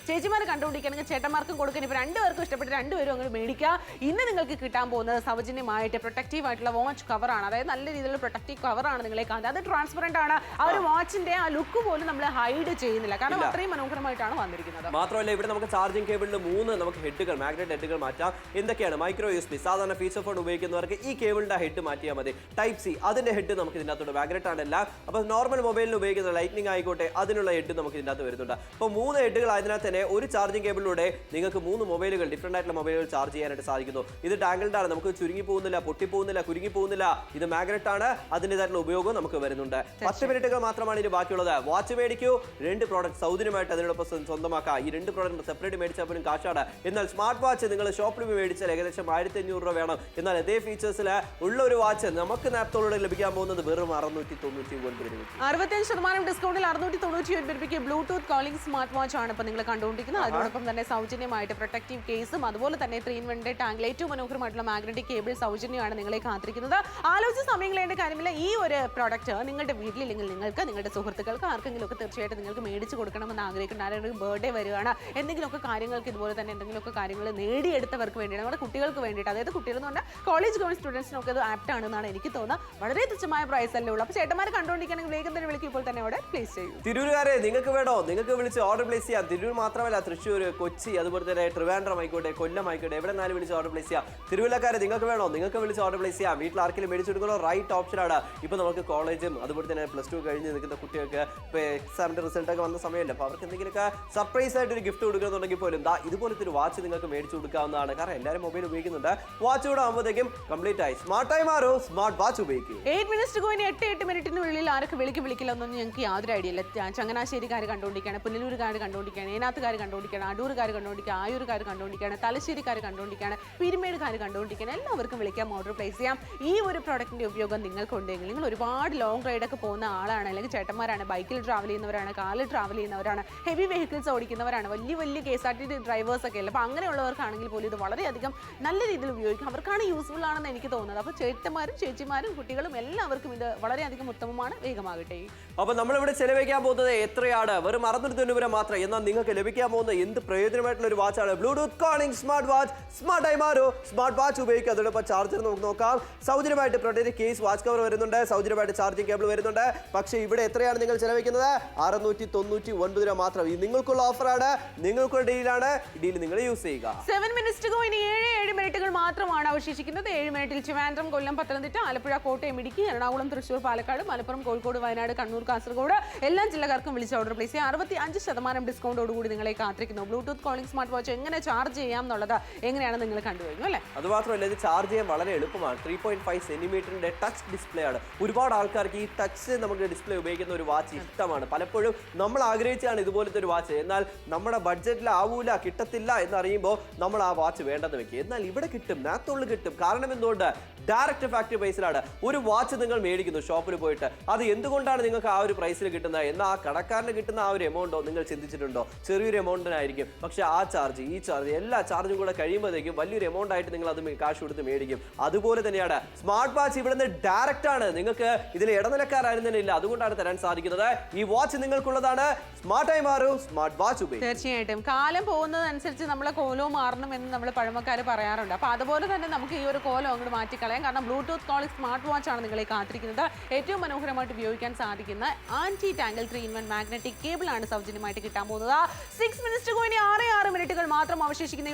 ചേച്ചിമാർ കണ്ടുകൊണ്ടിരിക്കുകയാണെങ്കിൽ ചേട്ടന്മാർക്കും കൊടുക്കാൻ. ഇപ്പോൾ 2 പേർക്കും ഇഷ്ടപ്പെട്ട് 2 പേരും അങ്ങനെ മേടിക്കുക. ഇന്ന് നിങ്ങൾക്ക് കിട്ടാൻ പോകുന്നത് സൗജന്യമായിട്ട് പ്രൊട്ടക്റ്റീവ് ആയിട്ടുള്ള വാച്ച് കവറാണ്. അതായത് നല്ല രീതിയിലുള്ള പ്രൊട്ടക്റ്റീവ് കവറാണ് നിങ്ങളെ കാണുന്നത്. അത് ട്രാൻസ്പെറന്റ് ആണ്. ആ ഒരു വാച്ചിന്റെ ആ ലുക്ക് പോലും നമ്മൾ ഹൈഡ് ചെയ്യുന്നില്ല, കാരണം അത്രയും മനോഹരമായിട്ടാണ് വന്നിരിക്കുന്നത്.
മാത്രമല്ല ഇവിടെ നമുക്ക് ചാർജിങ് കേബിളിൽ 3 നമുക്ക് ഹെഡുകൾ, മാഗ്നറ്റ് ഹെഡുകൾ മാറ്റാം. എന്തൊക്കെയാണ്? മൈക്രോ USB, സാധാരണ ഫീച്ചർ ഫോൺ ഉപയോഗിക്കുന്നവർക്ക് ഈ കേബിളിന്റെ ഹെഡ് മാറ്റിയാൽ മതി. ടൈപ്പ് C അതിന്റെ ഹെഡ് നമുക്ക് ഇതിനകത്തോട് മാഗ്നറ്റ് ആണല്ല. അപ്പോൾ നോർമൽ മൊബൈലിൽ ഉപയോഗിക്കുന്ന ലൈറ്റ്നിങ് ആയിക്കോട്ടെ അതിനുള്ള ഹെഡ് നമുക്ക് ഇതിനകത്ത് വരുന്നുണ്ട്. അപ്പോൾ 3 ഹെഡുകൾ ആയതിനാൽ തന്നെ ഒരു ചാർജിങ് കേബിളിലൂടെ നിങ്ങൾക്ക് 3 മൊബൈലുകൾ, ഡിഫറെന്റ് ആയിട്ടുള്ള മൊബൈലുകൾ ചാർജ് ചെയ്യാനായിട്ട് സാധിക്കുന്നു. ഇത് ടാങ്കിൾഡ് ആണ്, നമുക്ക് ചുരുങ്ങി പോകുന്നില്ല, പൊട്ടിപ്പോകുന്നില്ല, കുരുങ്ങി പോകുന്നില്ല. ഇത് മാഗ്നറ്റ് ആണ്, അതിൻ്റെതായിട്ടുള്ള ഉപയോഗം നമുക്ക് വരുന്നുണ്ട്. 10 മിനിറ്റുകൾ മാത്രമാണ് ഇതിന് ബാക്കിയുള്ളത്. വാച്ച് മേടിക്കൂ, 2 പ്രോഡക്റ്റ് സൗജന്യമായിട്ട് അതിനോടൊപ്പം സ്വന്തമാക്കാം. ഈ 2 പ്രോഡക്റ്റ് സെപ്പറേറ്റ് മേടിച്ചാൽ പോലും കാശാണ്. എന്നാൽ സ്മാർട്ട് വാച്ച് നിങ്ങൾ ഷോപ്പിൽ മേടിച്ചാൽ ഏകദേശം 1500 രൂപ വേണം. എന്നാൽ അതേ ഫീച്ചേഴ്സിൽ ഉള്ള ഒരു വാച്ച് നമുക്ക് നാപ്തോളോടെ ലഭിക്കാൻ പോകുന്നത് വെറും 699 രൂപ.
65% ഡിസ്കൗണ്ടിൽ 699 രൂപയ്ക്ക് ബ്ലൂടൂത്ത് കോളിംഗ് സ്മാർട്ട് വാച്ച് ആണ് ഇപ്പോൾ നിങ്ങൾ കണ്ടുകൊണ്ടിരിക്കുന്നത്. അതിനോടൊപ്പം തന്നെ സൗജന്യമായിട്ട് പ്രൊട്ടക്റ്റീവ് കേസും അതുപോലെ തന്നെ 3-in-1 ടാങ്കിൽ ഏറ്റവും മനോഹരമായിട്ടുള്ള മാഗ്നറ്റിക് കേബിൾ സൗജന്യമാണ് നിങ്ങളെ കാത്തിരിക്കുന്നത്. ആലോചിച്ച് സമയം കളയേണ്ട കാര്യമില്ല. ഈ ഒരു പ്രോഡക്റ്റ് നിങ്ങളുടെ വീട്ടിലില്ലെങ്കിൽ നിങ്ങൾക്ക് നിങ്ങളുടെ സുഹൃത്തുക്കൾക്ക് ആർക്കെങ്കിലും ഒക്കെ തീർച്ചയായിട്ടും നിങ്ങൾക്ക് മേടിച്ച് കൊടുക്കണമെന്ന് ആഗ്രഹിക്കുന്ന ആരുടെ ബർത്ത്ഡേ വരികയാണ്, എന്തെങ്കിലുമൊക്കെ കാര്യങ്ങൾക്ക് ഇതുപോലെ തന്നെ എന്തെങ്കിലുമൊക്കെ കാര്യങ്ങൾ നേടിയെടുത്തവർക്ക് വേണ്ടിയിട്ട്, നമ്മുടെ കുട്ടികൾക്ക് വേണ്ടിയിട്ട്, അതായത് കുട്ടികൾ എന്ന് പറഞ്ഞാൽ കോളേജ് ഗോയിങ് സ്റ്റുഡൻസിനൊക്കെ ഇത് ആപ്റ്റ് ആണെന്നാണ് എനിക്ക് തോന്നുന്നത്. വളരെ തുച്ഛമായ പ്രൈസ് അല്ലേ ഉള്ളൂ. അപ്പോൾ ചേട്ടന്മാർ കണ്ടുകൊണ്ടിരിക്കുകയാണെങ്കിൽ വേഗം തന്നെ വിളിക്കും, ഇപ്പോൾ തന്നെ ഓർഡർ പ്ലേസ് ചെയ്യും.
തിരൂരുകാരെ നിങ്ങൾക്ക് വേണോ, നിങ്ങൾക്ക് വിളിച്ച് ഓർഡർ പ്ലേസ് ചെയ്യാം. തിരൂർ മാത്രമല്ല, തൃശ്ശൂർ, കൊച്ചി, അതുപോലെ തന്നെ ട്രിവാൻഡ്രം ആയിക്കോട്ടെ, കൊല്ലം ആയിക്കോട്ടെ, എവിടെ നിന്നാലും വിളിച്ച് ഓർഡർ പ്ലേസ് ചെയ്യാം. തിരുവല്ലക്കാരെ നിങ്ങൾക്ക് വേണോ, നിങ്ങൾക്ക് വിളിച്ച് ഓർഡർ പ്ലേസ് ചെയ്യാം. വീട്ടിൽ ആർക്കെങ്കിലും മേടിച്ചു കൊടുക്കണോ, റൈറ്റ് ഓപ്ഷനാണ്. ഇപ്പോൾ നമുക്ക് കോളേജും അതുപോലെ തന്നെ +2 കഴിഞ്ഞ് നിൽക്കുന്ന കുട്ടികൾക്ക് ഇപ്പോൾ എക്സാമിൻ്റെ റിസൾട്ടൊക്കെ വന്ന സമയമല്ല, അപ്പോൾ അവർക്ക് എന്തെങ്കിലുമൊക്കെ സർപ്രൈസ് ആയിട്ട് ഒരു ഗിഫ്റ്റ് കൊടുക്കുന്നുണ്ടെങ്കിൽ പോലും ഇതുപോലത്തെ ഒരു വാച്ച് നിങ്ങൾക്ക് മേടിച്ചു കൊടുക്കാവുന്നതാണ്. കാരണം എല്ലാവരും മൊബൈൽ ഉപയോഗിക്കുന്നുണ്ട്. വാച്ച് കൂടെ ആകുമ്പോഴത്തേക്കും കംപ്ലീറ്റ് ആയി സ്മാർട്ടായി മാറും. സ്മാർട്ട് വാച്ച് ഉപയോഗിക്കും.
8 minutes to go. 8 മിനിറ്റിനുള്ളിൽ ആരൊക്കെ വിളിക്കില്ല എന്നൊന്നും ഞങ്ങൾക്ക് യാതൊരു ഐഡിയ ഇല്ല. ചങ്ങനാശ്ശേരിക്കാർ കണ്ടുകൊണ്ടിരിക്കുകയാണ്, പുനലൂരുകാർ കണ്ടുകൊണ്ടിരിക്കുകയാണ്, ഏനാത്തുകാർ കണ്ടുകൊണ്ടിരിക്കുകയാണ്, അടൂർക്കാർ കണ്ടുകൊണ്ടിരിക്കുക, ആയൂർക്കാർ കണ്ടുകൊണ്ടിരിക്കുകയാണ്, തലശ്ശേരിക്കാർ കണ്ടുകൊണ്ടിരിക്കുകയാണ്, പിരിമേടുകാർ കണ്ടുകൊണ്ടിരിക്കുകയാണ്. എല്ലാവർക്കും വിളിക്കാം, ഓർഡർ പ്ലേസ് ചെയ്യാം. ഈ ഒരു പ്രോഡക്റ്റിന്റെ ഉപയോഗം നിങ്ങൾക്കുണ്ടെങ്കിൽ, നിങ്ങൾ ഒരുപാട് ലോങ് റൈഡൊക്കെ പോകുന്ന ആളാണ്, അല്ലെങ്കിൽ ചേട്ടന്മാരാണ്, ബൈക്കിൽ ട്രാവൽ ചെയ്യുന്നവരാണ്, കാറിൽ ട്രാവൽ ചെയ്യുന്നവരാണ്, ഹെവി വെഹിക്കിൾസ് ഓടിക്കുന്നവരാണ്, വലിയ KSRTC ഡ്രൈവേഴ്സ് ഒക്കെ അല്ല, അപ്പോൾ അങ്ങനെയുള്ളവർക്കാണെങ്കിൽ പോലും ഇത് വളരെയധികം നല്ല രീതിയിൽ ഉപയോഗിക്കാം. അവർക്കാണ് യൂസ്ഫുൾ ആണെന്ന് എനിക്ക് തോന്നുന്നത്. അപ്പോൾ ചേട്ടന്മാരും ചേച്ചിമാരും കുട്ടികളും എല്ലാവർക്കും ഇത് വളരെയധികം ഉത്തമമാണ്. വേഗമാകട്ടെ.
അപ്പോൾ നമ്മളിവിടെ ചെലവഴിക്കാൻ പോകുന്നത് എത്രയാണ്? വെറും 690 രൂപ മാത്രം. എന്നാൽ നിങ്ങൾക്ക് ലഭിക്കാൻ പോകുന്ന എന്ത് പ്രയോജനമായിട്ടുള്ള ഒരു വാച്ചാണ് ബ്ലൂടൂത്ത് കോളിംഗ് സ്മാർട്ട് വാച്ച്. സ്മാർട്ടായി മാറും. സ്മാർട്ട് വാച്ച് ഉപയോഗിക്കുക. അതോടൊപ്പം ചാർജർ നമുക്ക് നോക്കാം. സൗജന്യമായിട്ട് പ്രൊട്ടക്റ്റീവ് കേസ്, വാച്ച് കവർ വരുന്നുണ്ട്, സൗജന്യമായിട്ട് ചാർജിങ് കേബിൾ വരുന്നുണ്ട്. പക്ഷേ ഇവിടെ എത്രയാണ് നിങ്ങൾ ചെലവഴിക്കുന്നത്? 699 രൂപ മാത്രം. ഇത് നിങ്ങൾക്കുള്ള ഓഫറാണ്, നിങ്ങൾക്കുള്ള ഡീലാണ്. ഡീൽ നിങ്ങൾ യൂസ് ചെയ്യുക.
7 minutes to go. ഇനി 7 മിനിറ്റുകൾ മാത്രമാണ് അവശേഷിക്കുന്നത്. 7 മിനിറ്റിൽ ട്രിവാൻഡ്രം, കൊല്ലം, പത്തനംതിട്ട, ആലപ്പുഴ, കോട്ടയം, ഇടുക്കി, എറണാകുളം, തൃശ്ശൂർ, പാലക്കാട്, മലപ്പുറം, കോഴിക്കോട്, വയനാട്, കണ്ണൂർ, കാസർഗോഡ് എല്ലാ ജില്ലക്കാർക്കും വിളിച്ച് ഓർഡർ പ്ലേസ് ചെയ്യാം. 65% ഡിസ്കൗണ്ടോടുകൂടി നിങ്ങളെ കാത്തിരിക്കുന്നു. ബ്ലൂടൂത്ത് കോളിംഗ് സ്മാർട്ട് വാച്ച് എങ്ങനെ ചാർജ് ചെയ്യാം എന്നുള്ളത് എങ്ങനെയാണ് നിങ്ങൾ കണ്ടുകഴിഞ്ഞു അല്ലേ?
അതുമാത്രമല്ല, ഇത് ചാർജ് ചെയ്യാൻ വളരെ എളുപ്പമാണ്. 3.5 സെന്റിമീറ്ററിന്റെ ടച്ച് ഡിസ്പ്ലേ ആണ്. ഒരുപാട് ആൾക്കാർക്ക് ഈ ടച്ച് നമുക്ക് ഡിസ്പ്ലേ ഉപയോഗിക്കുന്ന ഒരു വാച്ച് ഇഷ്ടമാണ്. പലപ്പോഴും നമ്മൾ ആഗ്രഹിച്ചാണ് ഇതുപോലത്തെ ഒരു വാച്ച്. എന്നാൽ നമ്മുടെ ബഡ്ജറ്റിൽ ആവൂല, കിട്ടത്തില്ല എന്നറിയുമ്പോൾ നമ്മൾ ആ വാച്ച് വേണ്ടെന്ന് വെക്കും. എന്നാൽ ഇവിടെ കിട്ടും, നാത്തുള്ളിൽ കിട്ടും. കാരണം എന്തുകൊണ്ട്? ഡയറക്റ്റ് ഫാക്ടറി പ്രൈസിലാണ് ഒരു വാച്ച് നിങ്ങൾ മേടിക്കുന്നു ഷോപ്പിൽ പോയിട്ട്. അത് എന്തുകൊണ്ടാണ് നിങ്ങൾക്ക് ആ ഒരു പ്രൈസിൽ കിട്ടുന്നത്? എന്നാൽ ആ കടക്കാരന് കിട്ടുന്ന ആ ഒരു എമൗണ്ടോ നിങ്ങൾ ചിന്തിച്ചിട്ടുണ്ടോ? ചെറിയൊരു എമൗണ്ടിനായിരിക്കും. പക്ഷേ ആ ചാർജ്, ഈ ചാർജ്, എല്ലാ ചാർജും കൂടെ കഴിയുമ്പോഴത്തേക്കും വലിയൊരു എമൗണ്ട് ആയിട്ട് നിങ്ങൾ അത് കാശ് കൊടുത്ത് മേടിക്കും. അതുപോലെ തന്നെയാണ് സ്മാർട്ട് വാച്ച്. ഇവിടുന്ന് ഡയറക്റ്റ് ആണ്, നിങ്ങൾക്ക് ഇതിൽ ഇടനിലക്കാരായിരുന്നില്ല. അതുകൊണ്ടാണ് തരാൻ സാധിക്കുന്നത്. ഈ വാച്ച് നിങ്ങൾക്കുള്ളതാണ്. സ്മാർട്ടായി മാറും. സ്മാർട്ട് വാച്ച് ഉപയോഗിക്കും.
തീർച്ചയായിട്ടും കാലം പോകുന്നതനുസരിച്ച് നമ്മളെ കോലവും മാറണം എന്ന് നമ്മൾ പഴമക്കാർ പറയാറുണ്ട്. അപ്പോൾ അതുപോലെ തന്നെ നമുക്ക് ഈ ഒരു കോലം അങ്ങോട്ട് മാറ്റിക്കളയാം. കാരണം ബ്ലൂടൂത്ത് കോളിംഗ് സ്മാർട്ട് വാച്ച് ആണ് നിങ്ങളെ കാത്തിരിക്കുന്നത്. ഏറ്റവും മനോഹരമായിട്ട് ഉപയോഗിക്കാൻ സാധിക്കുന്ന anti tangle 3-in-1 magnetic cable ആണ് സൗജന്യമായിട്ട് കിട്ടാൻ പോകുന്നത്. 6 minutes to go. ഇനി 6 മിനിറ്റുകൾ മാത്രം അവശേഷിക്കുന്ന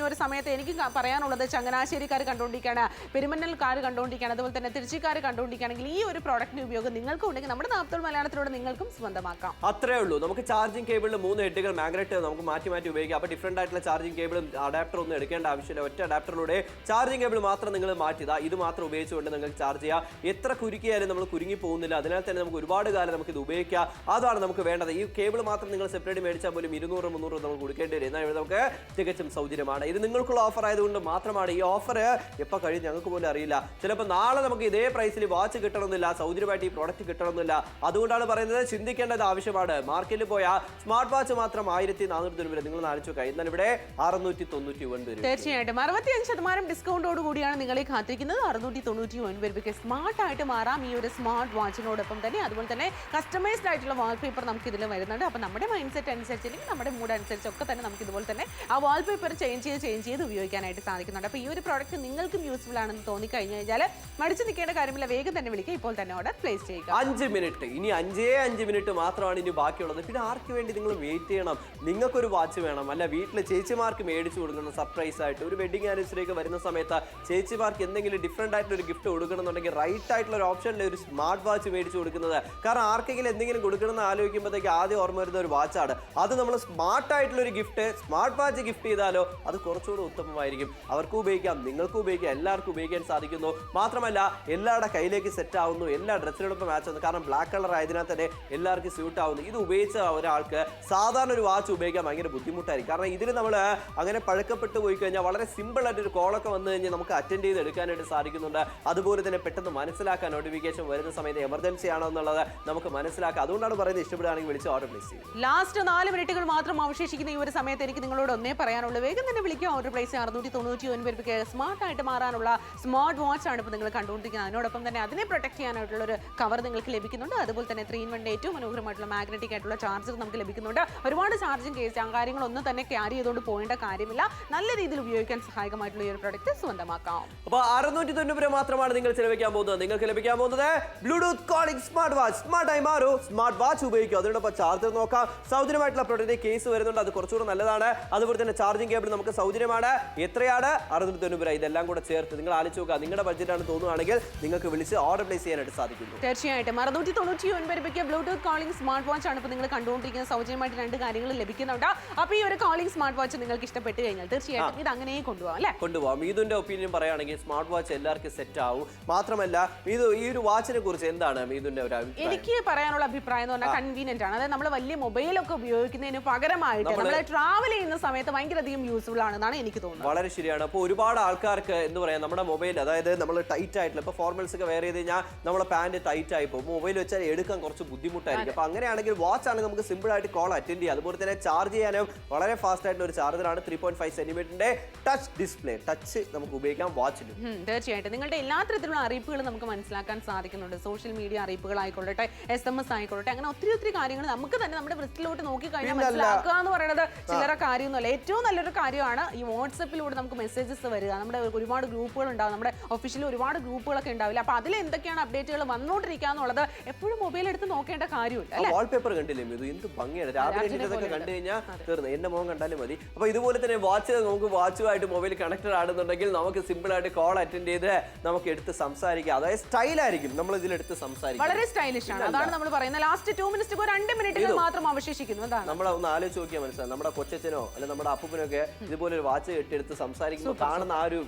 ഈ ഒരു സമയത്ത് എനിക്ക് പറയാനുള്ളത് ചങ്ങനാശ്ശേരിക്കാർ കണ്ടുകൊണ്ടിരിക്കുകയാണ്, പെരുമന്നൽക്കാർ കണ്ടുകൊണ്ടിരിക്കുകയാണ്, അതുപോലെ തന്നെ തിരുച്ചിക്കാർ കണ്ടുകൊണ്ടിരിക്കുകയാണെങ്കിൽ ഈ ഒരു പ്രോഡക്റ്റിന്റെ ഉപയോഗം നിങ്ങൾക്കും ഉണ്ടെങ്കിൽ നമ്മുടെ നാപ്തോൾ മലയാളത്തിലൂടെ നിങ്ങൾക്കും സ്വന്തമാക്കാം.
അത്രേ ഉള്ളൂ. നമുക്ക് ചാർജിങ് കേബിളിൽ 3 ഹെഡുകൾ മാഗ്നറ്റ് നമുക്ക് മാറ്റി ഉപയോഗിക്കാം. അപ്പോൾ ഡിഫറെന്റ് ആയിട്ടുള്ള ചാർജിങ് കേബിളും അഡാപ്റ്റർ ഒന്നും എടുക്കേണ്ട ആവശ്യമില്ല. ഒറ്റ അഡാപ്റ്ററിലൂടെ ചാർജിങ് കേബിൾ മാത്രം നിങ്ങൾ മാറ്റിയതാ. ഇത് മാത്രം ഉപയോഗിച്ചുകൊണ്ട് നിങ്ങൾക്ക് ചാർജ് ചെയ്യാം. എത്ര കുരുക്കിയാലും നമ്മൾ കുരുങ്ങി പോകുന്നില്ല. അതിനാൽ തന്നെ നമുക്ക് ഒരുപാട് കാലം നമുക്ക് ഇത് ഉപയോഗിക്കാം. അതാണ് നമുക്ക് വേണ്ടത്. ഈ കേബിൾ മാത്രം നിങ്ങൾ സെപ്പറേറ്റ് മേടിച്ചാൽ പോലും 200-300 നമ്മൾ കൊടുക്കേണ്ടി വരും. എന്നാൽ നമുക്ക് തികച്ചും സൗജന്യമാണ്. ഇത് നിങ്ങൾക്കുള്ള ഓഫർ ആയതുകൊണ്ട് മാത്രമാണ്. ഈ ഓഫർ എപ്പോൾ കഴിയും ഞങ്ങൾക്ക് പോലും അറിയില്ല. ചിലപ്പോൾ നാളെ നമുക്ക് ഇതേ പ്രൈസിൽ വാച്ച് കിട്ടണമെന്നില്ല, സൗജന്യമായിട്ട് ഈ പ്രോഡക്റ്റ് കിട്ടണമെന്നില്ല. അതുകൊണ്ടാണ് പറയുന്നത്, ചിന്തിക്കേണ്ടത് ആവശ്യമാണ്. മാർക്കറ്റിൽ പോയാൽ സ്മാർട്ട് വാച്ച് മാത്രം 1400 രൂപ. നിങ്ങൾ ആലോചിച്ച് നോക്കുക. എന്നാൽ ഇവിടെ 699 രൂപ.
തീർച്ചയായിട്ടും 65% ഡിസ്കൗണ്ടോട് കൂടിയാണ് നിങ്ങളെ കാത്തിരിക്കുന്നത്. 699 രൂപയ്ക്ക് സ്മാർട്ട് ആയിട്ട് മാറാം ഈ ഒരു സ്മാർട്ട് വാച്ചിനോടൊപ്പം തന്നെ. അതുപോലെ തന്നെ കസ്റ്റമൈസ്ഡ് ആയിട്ടുള്ള വാൾപേപ്പർ നമുക്ക് ഇതിൽ വരുന്നുണ്ട്. അപ്പോൾ നമ്മുടെ മൈൻഡ് സെറ്റ് അനുസരിച്ച്, അല്ലെങ്കിൽ നമ്മുടെ മൂഡ് അനുസരിച്ചൊക്കെ തന്നെ നമുക്ക് ഇതുപോലെ തന്നെ ആ വാൾപേപ്പർ ചേഞ്ച് ചെയ്ത് ഉപയോഗിക്കാനായിട്ട് സാധിക്കുന്നുണ്ട്. അപ്പോൾ ഈ ഒരു പ്രോഡക്റ്റ് നിങ്ങൾക്കും യൂസ്ഫുൾ ആണെന്ന് തോന്നിക്കഴിഞ്ഞു കഴിഞ്ഞാൽ മടിച്ചു നിൽക്കേണ്ട കാര്യമില്ല. വേഗം തന്നെ വിളിക്കുക. ഇപ്പോൾ തന്നെ ഓർഡർ പ്ലേസ് ചെയ്യുക.
5 മിനിറ്റ്. ഇനി 5 മിനിറ്റ് മാത്രമാണ് ഇനി ബാക്കിയുള്ളത്. പിന്നെ ആർക്ക് വേണ്ടി നിങ്ങൾ വെയിറ്റ് ചെയ്യണം? നിങ്ങൾക്കൊരു വാച്ച് വേണം, അല്ല വീട്ടിലെ ചേച്ചിമാർക്ക് മേടിച്ചു കൊടുക്കണം സർപ്രൈസ് ആയിട്ട്. ഒരു വെഡിങ് ആനിവേഴ്സറിയൊക്കെ വരുന്ന സമയത്ത് ചേച്ചിമാർക്ക് എന്തെങ്കിലും ഡിഫറെന്റ് ആയിട്ടുള്ള ഒരു ഗിഫ്റ്റ് കൊടുക്കണമെന്നുണ്ടെങ്കിൽ റൈറ്റ് ആയിട്ടുള്ള ഒരു ഓപ്ഷനിൽ ഒരു സ്മാർട്ട് വാച്ച് മേടിച്ചു കൊടുക്കുന്നത്. കാരണം ആർക്കെങ്കിലും എന്തെങ്കിലും കൊടുക്കണമെന്ന് ആലോചിക്കുമ്പോഴത്തേക്ക് ആദ്യം ഓർമ്മ വരുന്ന ഒരു വാച്ചാണ്. അത് നമ്മൾ സ്മാർട്ട് ആയിട്ടുള്ള ഒരു ഗിഫ്റ്റ്, സ്മാർട്ട് വാച്ച് ഗിഫ്റ്റ് ചെയ്താലോ അത് കുറച്ചുകൂടി ഉത്തമമായിരിക്കും. അവർക്കും ഉപയോഗിക്കാം, നിങ്ങൾക്കും ഉപയോഗിക്കാം, എല്ലാവർക്കും ഉപയോഗിക്കാൻ സാധിക്കുന്നു. മാത്രമല്ല എല്ലാവരുടെ കയ്യിലേക്ക് സെറ്റ് ആവുന്നു, എല്ലാ ഡ്രസ്സിനോടൊപ്പം മാച്ച് ആവുന്നു. കാരണം ബ്ലാക്ക് കളർ ആയതിനാൽ തന്നെ എല്ലാവർക്കും സ്യൂട്ട് ആവുന്നു. ഇത് ഉപയോഗിച്ച ഒരാൾക്ക് സാധാരണ ഒരു വാച്ച് ഉപയോഗിക്കാൻ ഭയങ്കര ബുദ്ധിമുട്ടായിരിക്കും. കാരണം ഇതിൽ നമ്മൾ അങ്ങനെ പഴക്കപ്പെട്ടു പോയി കഴിഞ്ഞാൽ വളരെ സിമ്പിൾ ആയിട്ടൊരു കോളൊക്കെ വന്നു കഴിഞ്ഞാൽ നമുക്ക് അറ്റൻഡ് ചെയ്ത് എടുക്കാനായിട്ട് സാധിക്കുന്നുണ്ട്. അതുപോലെ തന്നെ പെട്ടെന്ന് മനസ്സിലാക്കാൻ നോട്ടിഫിക്കേഷൻ വരുന്ന സമയത്ത് എമർജൻസി ആണോ എന്നുള്ളത് നമുക്ക് നമുക്ക് മനസ്സിലാക്കാം. അതുകൊണ്ടാണ് പറയുന്നത് ഇഷ്ടപ്പെടുകയാണെങ്കിൽ വിളിച്ച് ഓർഡർ പ്ലേസ് ചെയ്യും.
ലാസ്റ്റ് 4 മിനിറ്റുകൾ മാത്രം അവശേഷിക്കുന്ന ഈ ഒരു സമയത്ത് എനിക്ക് നിങ്ങളോട് ഒന്നേ പറയാനുള്ളൂ. വേഗം തന്നെ വിളിക്കുക. ഓർഡർ പ്ലേസ് 699 രൂപയ്ക്ക് സ്മാർട്ട് ആയിട്ട് മാറാനുള്ള സ്മാർട്ട് വാച്ച് ആണ് ഇപ്പോൾ നിങ്ങൾ കണ്ടുകൊണ്ടിരിക്കുന്നത്. അതിനോടൊപ്പം തന്നെ അതിനെ പ്രൊട്ടക്ട് ചെയ്യാനായിട്ടുള്ള ഒരു കവർ നിങ്ങൾക്ക് ലഭിക്കുന്നുണ്ട്. അതുപോലെ തന്നെ 3-in-1 ഏറ്റവും മനോഹരമായിട്ടുള്ള മാഗ്നറ്റിക് ആയിട്ടുള്ള ചാർജർ നമുക്ക് ലഭിക്കുന്നുണ്ട്. ഒരുപാട് ചാർജിങ് കേസ് കാര്യങ്ങളൊന്നും തന്നെ ക്യാരി ചെയ്തുകൊണ്ട് പോകേണ്ട കാര്യമില്ല. നല്ല രീതിയിൽ ഉപയോഗിക്കാൻ സഹായകമായിട്ടുള്ള ഈ ഒരു പ്രൊഡക്റ്റ് സ്വന്തമാക്കാം.
അപ്പോൾ 690 രൂപ മാത്രമാണ് നിങ്ങൾ ചെലവഴിക്കാൻ പോകുന്നത്. നിങ്ങൾക്ക് ലഭിക്കാൻ പോകുന്നത് ബ്ലൂടൂത്ത് കോളിംഗ് സ്മാർട്ട് വാച്ച്. സ്മാർട്ടായി മാറൂ, സ്മാർട്ട് വാച്ച് ഉപയോഗിക്കും. അതിനോടൊപ്പം ചാർജർ നോക്കാം. സൗജന്യമായിട്ടുള്ള പ്രൊഡക്റ്റ് കേസ് വരുന്നുണ്ട്, അത് കുറച്ചുകൂടെ നല്ലതാണ്. അതുപോലെ തന്നെ ചാർജിങ് കേബിൾ നമുക്ക് സൗജന്യമാണ്. എത്രയാണ്? 690 രൂപ. ഇതെല്ലാം കൂടെ ചേർത്ത് നിങ്ങൾ ആലോചിച്ച് നോക്കുക. നിങ്ങളുടെ ബഡ്ജറ്റാണ് തോന്നുകയാണെങ്കിൽ നിങ്ങൾക്ക് വിളിച്ച് ഓർഡർ പ്ലേസ് ചെയ്യാനായിട്ട് സാധിക്കുന്നു.
തീർച്ചയായിട്ടും 699 രൂപയ്ക്ക് ബ്ലൂടൂത്ത് കോളിംഗ് സ്മാർട്ട് വാച്ച് ആണ് ഇപ്പോൾ നിങ്ങൾ കണ്ടുകൊണ്ടിരിക്കുന്നത്. സൗജന്യമായിട്ട് 2 കാര്യങ്ങൾ ലഭിക്കുന്നുണ്ട്. അപ്പോൾ ഈ ഒരു കോളിംഗ് സ്മാർട്ട് വാച്ച് നിങ്ങൾക്ക് ഇഷ്ടപ്പെട്ട് കഴിഞ്ഞാൽ തീർച്ചയായിട്ടും ഇത് അങ്ങനെ കൊണ്ടുപോകാം അല്ലേ?
കൊണ്ടുപോകാം. മീതുവിന്റെ ഒപ്പീനിയൻ പറയുകയാണെങ്കിൽ സ്മാർട്ട് വാച്ച് എല്ലാവർക്കും സെറ്റ് ആവും. മാത്രമല്ല മീതു, ഈ ഒരു വാച്ചിനെ കുറിച്ച് എന്താണ് മീതുവിന്റെ ഒരു അഭിപ്രായം?
എനിക്ക് പറയാനുള്ള അഭിപ്രായം എന്ന് പറഞ്ഞാൽ കൺവീനിയന്റ് ആണ്. അതായത് നമ്മൾ വലിയ മൊബൈലൊക്കെ ഉപയോഗിക്കുന്നതിന് പകരമായിട്ട് നമ്മൾ ട്രാവൽ ചെയ്യുന്ന സമയത്ത് ഭയങ്കരധികം യൂസ്ഫുൾ ആണെന്നാണ് എനിക്ക് തോന്നുന്നത്.
വളരെ ശരിയാണ്. അപ്പോൾ ഒരുപാട് ആൾക്കാർക്ക് എന്ത് പറയാം, നമ്മുടെ മൊബൈൽ അതായത് നമ്മൾ ടൈറ്റ് ആയിട്ടുള്ള ഇപ്പോൾ ഫോർമൽസ് ഒക്കെ വെയർ ചെയ്ത് കഴിഞ്ഞാൽ നമ്മളെ പാന്റ് ടൈറ്റ് ആയി പോകും. മൊബൈൽ വെച്ചാൽ എടുക്കാൻ കുറച്ച് ബുദ്ധിമുട്ടായിരിക്കും. അപ്പോൾ അങ്ങനെയാണെങ്കിൽ വാച്ച് ആണെങ്കിൽ നമുക്ക് സിമ്പിൾ ആയിട്ട് കോൾ അറ്റൻഡ് ചെയ്യാം. അതുപോലെ തന്നെ ചാർജ് ചെയ്യാനും വളരെ ഫാസ്റ്റ് ആയിട്ടുള്ള ഒരു ചാർജറാണ്. 3.5 സെന്റിമീറ്ററിന്റെ ടച്ച് ഡിസ്പ്ലേ, ടച്ച് നമുക്ക് ഉപയോഗിക്കാം വാച്ചിലും.
തീർച്ചയായിട്ടും നിങ്ങളുടെ എല്ലാ തരത്തിലുള്ള അറിയിപ്പുകളും നമുക്ക് മനസ്സിലാക്കാൻ സാധിക്കുന്നുണ്ട്. സോഷ്യൽ മീഡിയ അറിയിപ്പുകളായിക്കൊള്ളട്ടെ, SMS ആയിക്കൊള്ളട്ടെ, അങ്ങനെ ഒത്തിരി കാര്യങ്ങൾ നമുക്ക് തന്നെ നമ്മുടെ വൃത്തിയിലോട്ട് നോക്കി കഴിഞ്ഞാൽ മനസ്സിലാക്കുക എന്ന് പറയുന്നത് ചില്ലറ കാര്യമൊന്നുമല്ല. ഏറ്റവും നല്ലൊരു കാര്യമാണ് ഈ വാട്സപ്പിലൂടെ നമുക്ക് മെസ്സേജസ് വരിക. നമ്മുടെ ഒരുപാട് ഗ്രൂപ്പുകൾ ഉണ്ടാവും, നമ്മുടെ ഒഫീഷ്യലി ഒരുപാട് ഗ്രൂപ്പുകളൊക്കെ ഉണ്ടാവില്ല. അപ്പോൾ അതിൽ എന്തൊക്കെയാണ് അപ്ഡേറ്റുകൾ വന്നുകൊണ്ടിരിക്കുക എന്നുള്ളത് എപ്പോഴും മൊബൈൽ എടുത്ത് നോക്കേണ്ട കാര്യമില്ല.
വാൾപേപ്പർ കണ്ടില്ലേ ഇത് എന്ത് ഭംഗിയാണ്. രാവിലെ ഇതൊക്കെ കണ്ടു കഴിഞ്ഞാൽ തീർന്നു, എന്റെ മുഖം കണ്ടാലും മതി. അപ്പൊ ഇതുപോലെ തന്നെ വാച്ച് നമുക്ക് വാച്ചുമായിട്ട് മൊബൈൽ കണക്റ്റഡ് ആണെന്നുണ്ടെങ്കിൽ നമുക്ക് സിമ്പിൾ ആയിട്ട് കോൾ അറ്റൻഡ് ചെയ്ത് നമുക്ക് എടുത്ത് സംസാരിക്കാം. അതായത് സ്റ്റൈലായിരിക്കും നമ്മൾ ഇതിലെടുത്ത് സംസാരിക്കും.
വളരെ സ്റ്റൈലിഷ് ആണ്. അതാണ് നമ്മൾ പറയുന്നത്. ലാസ്റ്റ് 2 മിനിറ്റ് 2 മിനിറ്റുകൾ മാത്രം അവശേഷിക്കുന്നു.
നമ്മളെ ഒന്ന് ആലോചിച്ച് നോക്കിയാൽ മനസ്സിലാവും. നമ്മുടെ കൊച്ചച്ഛനോ അല്ലെ നമ്മുടെ അപ്പൂപ്പനൊക്കെ ഇതുപോലെ ഒരു വാച്ച് കെട്ടിയെടുത്ത് സംസാരിക്കുമ്പോൾ കാണുന്ന ആ ഒരു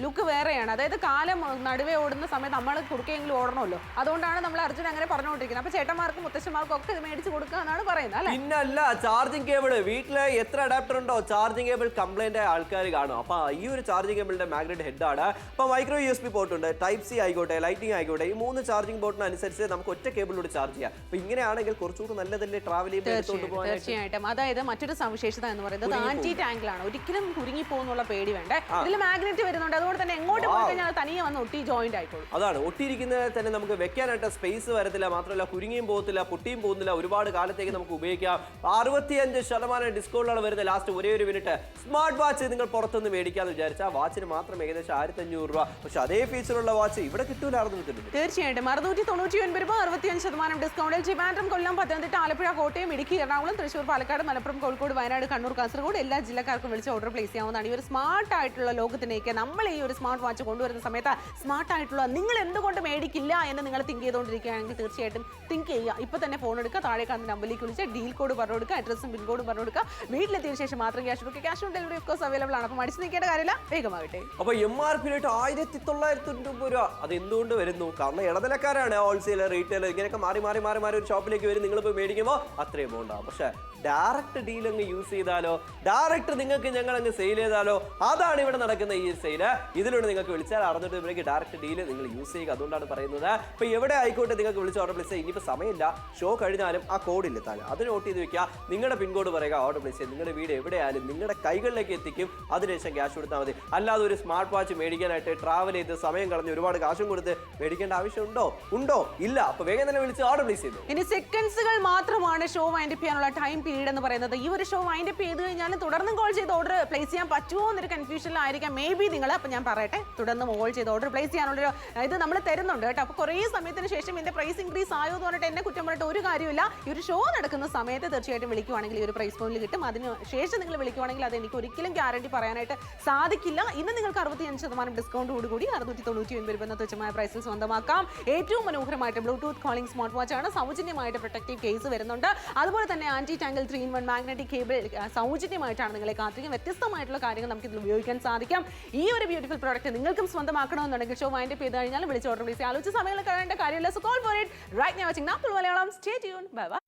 ലുക്ക് വേറെയാണ്. അതായത് കാലം നടുവേ ഓടുന്ന സമയത്ത് നമ്മൾ കുറുക്കെങ്കിലും ഓടണമല്ലോ. അതുകൊണ്ടാണ് നമ്മൾ അർജുൻ അങ്ങനെ പറഞ്ഞുകൊണ്ടിരിക്കുന്നത്. അപ്പൊ ചേട്ടന്മാർക്കും മുത്തശ്ശന്മാർക്കും ഒക്കെ ഇത് മേടിച്ച് കൊടുക്കുക എന്നാണ് പറയുന്നത് അല്ലേ?
പിന്നല്ല, ചാർജിങ് കേബിൾ വീട്ടില് എത്ര അഡാപ്റ്റർ ഉണ്ടോ ചാർജിങ് കേബിൾ കംപ്ലൈന്റ് ആയ ആൾക്കാർ കാണും. അപ്പൊ ഈ ഒരു ചാർജിങ് കേബിളിന്റെ മാഗ്നറ്റ് ഹെഡ് ആണ്. അപ്പൊ മൈക്രോ USB പോർട്ട് ഉണ്ട്, ടൈപ്പ് C ആയിക്കോട്ടെ, ലൈറ്റിംഗ് ആയിക്കോട്ടെ, ഈ 3 ചാർജിങ് പോർട്ടിനനുസരിച്ച് നമുക്ക് ഒറ്റ കേബിളിലൂടെ ചാർജ് ചെയ്യാം. അപ്പൊ ഇങ്ങനെയാണെങ്കിൽ കുറച്ചുകൂടി നല്ലതല്ലേ ട്രാവൽ ചെയ്യുമ്പോൾ.
തീർച്ചയായിട്ടും. അതായത് മറ്റൊരു സവിശേഷത എന്ന് പറയുന്നത് ആന്റി ടാങ്കിൾ ആണ്. ഒരിക്കലും കുരുങ്ങി പോകുന്നുള്ള പേടി വേണ്ട. ഇതിൽ മാഗ്നറ്റ് വരുന്നുണ്ട്. അതുകൊണ്ട് തന്നെ എങ്ങോട്ട് പോയി കഴിഞ്ഞാൽ തനിയെ വന്ന് ഒട്ടി ജോയിന്റ് ആയിക്കോളും.
അതാണ്, ഒട്ടിയിരിക്കുന്നത് തന്നെ നമുക്ക് വെക്കാനായിട്ട് സ്പേസ് വരത്തില്ല. മാത്രമല്ല കുരുങ്ങിയും പോകത്തില്ല, പൊട്ടിയും പോകുന്നില്ല. ഒരുപാട് കാലത്തേക്ക് നമുക്ക് ഉപയോഗിക്കാം. 65% ഡിസ്കൗണ്ടിലാണ് വരുന്നത്. ലാസ്റ്റ് ഒരേ ഒരു മിനിറ്റ് സ്മാർട്ട് വാച്ച് നിങ്ങൾ പുറത്തുനിന്ന് മേടിക്കാന്ന് വിചാരിച്ചാൽ വാച്ചിന് മാത്രം ഏകദേശം 1500 രൂപ. പക്ഷെ അതേ ഫീച്ചറുള്ള വാച്ച് ഇവിടെ കിട്ടൂല.
തീർച്ചയായിട്ടും 699 രൂപ 65% ഡിസ്കൗണ്ടിൽ ട്രിവാൻഡ്രം, കൊല്ലം, പത്തനംതിട്ട, ആലപ്പുഴ, കോട്ടയം, ഇടുക്കി, എറണാകുളം, തൃശ്ശൂർ, പാലക്കാട്, മലപ്പുറം, കോഴിക്കോട്, വയനാട്, കണ്ണൂർ, കാസർഗോഡ് എല്ലാ ജില്ലക്കാർക്കും വിളിച്ച് ഓർഡർ പ്ലേസ് ചെയ്യാവുന്നതാണ്. ഈ ഒരു സ്മാർട്ട് ആയിട്ടുള്ള ലോകത്തിലേക്ക് നമ്മൾ ഈ ഒരു സ്മാർട്ട് വാച്ച് കൊണ്ടുവരുന്ന സമയത്ത് സ്മാർട്ട് ആയിട്ടുള്ള നിങ്ങൾ എന്തുകൊണ്ട് മേടിക്കില്ല എന്ന് നിങ്ങൾ തിങ്ക് ചെയ്തുകൊണ്ടിരിക്കുകയാണെങ്കിൽ തീർച്ചയായിട്ടും തിങ്ക് ചെയ്യുക. ഇപ്പൊ തന്നെ ഫോൺ എടുക്കുക, താഴെ കാണുന്ന നമ്പറിലേക്ക് വിളിച്ച് ഡീൽ കോഡ് പറഞ്ഞു കൊടുക്കുക, അഡ്രസ്സും പിൻ കോഡും പറഞ്ഞു കൊടുക്കുക. വീട്ടിലെത്തിയ ശേഷം മാത്രം ക്യാഷ് കൊടുക്കുക. Cash on delivery of course available ആണ്. അപ്പോൾ മടിച്ചു നിൽക്കേണ്ട കാര്യമില്ല, വേഗമാകട്ടെ.
അപ്പോൾ MRP 1990 രൂപ. അത് എന്തുകൊണ്ട് വരുന്നു? കാരണം ഇടനിലക്കാരാണ് ഹോൾസെയിലർ, റീറ്റെയിലർ ഇങ്ങനെയൊക്കെ മാറി മാറി മാറി മാറി ഒരു ഷോപ്പിലേക്ക് വരും. നിങ്ങളിപ്പോൾ മേടിക്കുമ്പോൾ അത്രയും എമൗണ്ട് ആവും. പക്ഷേ ഡയറക്റ്റ് ഡീൽ അങ്ങ് യൂസ് ചെയ്താലോ, ഡയറക്റ്റ് നിങ്ങൾക്ക് ഞങ്ങൾ അങ്ങ് സെയിൽ ചെയ്താലോ, അതാണ് ഇവിടെ നടക്കുന്ന ഈ സെയില്. ഇതിലൂടെ നിങ്ങൾക്ക് വിളിച്ചാൽ 600 രൂപയ്ക്ക് ഡയറക്റ്റ് ഡീൽ നിങ്ങൾ യൂസ് ചെയ്യുക. അതുകൊണ്ടാണ് പറയുന്നത്. ഇപ്പോൾ എവിടെ ആയിക്കോട്ടെ നിങ്ങൾക്ക് വിളിച്ച് ഓർഡർ പ്ലേസ് ചെയ്യുക. ഇനിയിപ്പോൾ സമയമില്ല, ഷോ കഴിഞ്ഞാലും ആ കോഡ് ഇല്ല താഴെ, അത് നോട്ട് ചെയ്ത് വെക്കുക. നിങ്ങളുടെ പിൻകോഡ് പറയുക, ഓർഡർ പ്ലേസ് ചെയ്യുക. നിങ്ങളുടെ വീട് എവിടെയായാലും നിങ്ങളുടെ കൈകളിലേക്ക് എത്തിക്കും. അതിനുശേഷം ക്യാഷ് കൊടുത്താൽ മതി. അല്ലാതെ ഒരു സ്മാർട്ട് വാച്ച് മേടിക്കാനായിട്ട് ട്രാവൽ ചെയ്ത് സമയം കളഞ്ഞ് ഒരുപാട് കാശും കൊടുത്ത് മേടിക്കേണ്ട ആവശ്യമുണ്ടോ? ഉണ്ടോ? ഇല്ല. അപ്പോൾ വേഗം തന്നെ വിളിച്ച് ഓർഡർ പ്ലേസ് ചെയ്തു.
ഇനി സെക്കൻഡ്സുകൾ മാത്രമാണ് ഷോ വൈൻഡപ്പ് ചെയ്യാനുള്ള ടൈം പീരീഡ് എന്ന് പറയുന്നത്. ഈ ഒരു ഷോ വൈൻഡപ്പ് ചെയ്ത് കഴിഞ്ഞാൽ തുടർന്നും കോൾ ചെയ്ത് ഓർഡർ പ്ലേസ് ചെയ്യാൻ പറ്റുമോ എന്നൊരു കൺഫ്യൂഷനിലായിരിക്കാം മേ ബി നിങ്ങൾ. അപ്പോൾ ഞാൻ പറയട്ടെ, തുടർന്നും കോൾ ചെയ്ത് ഓർഡർ പ്ലേസ് ചെയ്യാനുള്ളൊരു ഇത് നമ്മൾ തരുന്നുണ്ട് കേട്ടോ. അപ്പോൾ കുറേ സമയത്തിന് ശേഷം ഇതിന്റെ പ്രൈസ് ഇൻക്രീസ് ആയോ എന്ന് പറഞ്ഞിട്ട് എന്നെ കുറ്റം പറഞ്ഞിട്ട് ഒരു കാര്യമില്ല. ഈ ഒരു ഷോ നടക്കുന്ന സമയത്ത് തീർച്ചയായിട്ടും വിളിക്കുവാണെങ്കിൽ ഈ ഒരു പ്രൈസ് പോയിന്റിൽ കിട്ടും. അതിന് ശേഷം നിങ്ങൾ വിളിക്കുവാണെങ്കിൽ അത് എനിക്ക് ഒരിക്കലും ഗ്യാരണ്ടി പറയാനായിട്ട് സാധിക്കില്ല. ഇന്ന് നിങ്ങൾക്ക് 65% ഡിസ്കൗണ്ടോട് കൂടി 699 രൂപ എന്ന തുച്ഛമായ പ്രൈസിൽ സ്വന്തമാക്കാം. ഏറ്റവും മനോഹരമായിട്ട് ബ്ലൂടൂത്ത് കോളിംഗ് സ്മാർട്ട് വാച്ച് ആണ്. സൗജന്യമായിട്ട് പ്രൊട്ടക്റ്റീവ് കേസ് വരുന്നുണ്ട്. അതുപോലെ തന്നെ anti tangle 3-in-1 magnetic cable സൗജന്യമായിട്ടാണ് നിങ്ങളെ കാത്തിരിക്കും. വ്യത്യസ്തമായിട്ടുള്ള കാര്യങ്ങൾ നമുക്ക് ഇതിൽ ഉപയോഗിക്കാൻ സാധിക്കും. ഈ ഒരു ബ്യൂട്ടിഫുൾ പ്രോഡക്റ്റ് നിങ്ങൾക്കും സ്വന്തമാക്കണമെന്നുണ്ടെങ്കിൽ ഷോ വൈൻഡപ്പ് ചെയ്ത് കഴിഞ്ഞാൽ വിളിച്ച് ഓർഡർ പ്ലേസ് ആലോചിച്ച സമയങ്ങൾ കഴിയേണ്ട കാര്യമില്ല. So call for it right now. Watching Naaptol Malayalam. Stay tune. Bye by.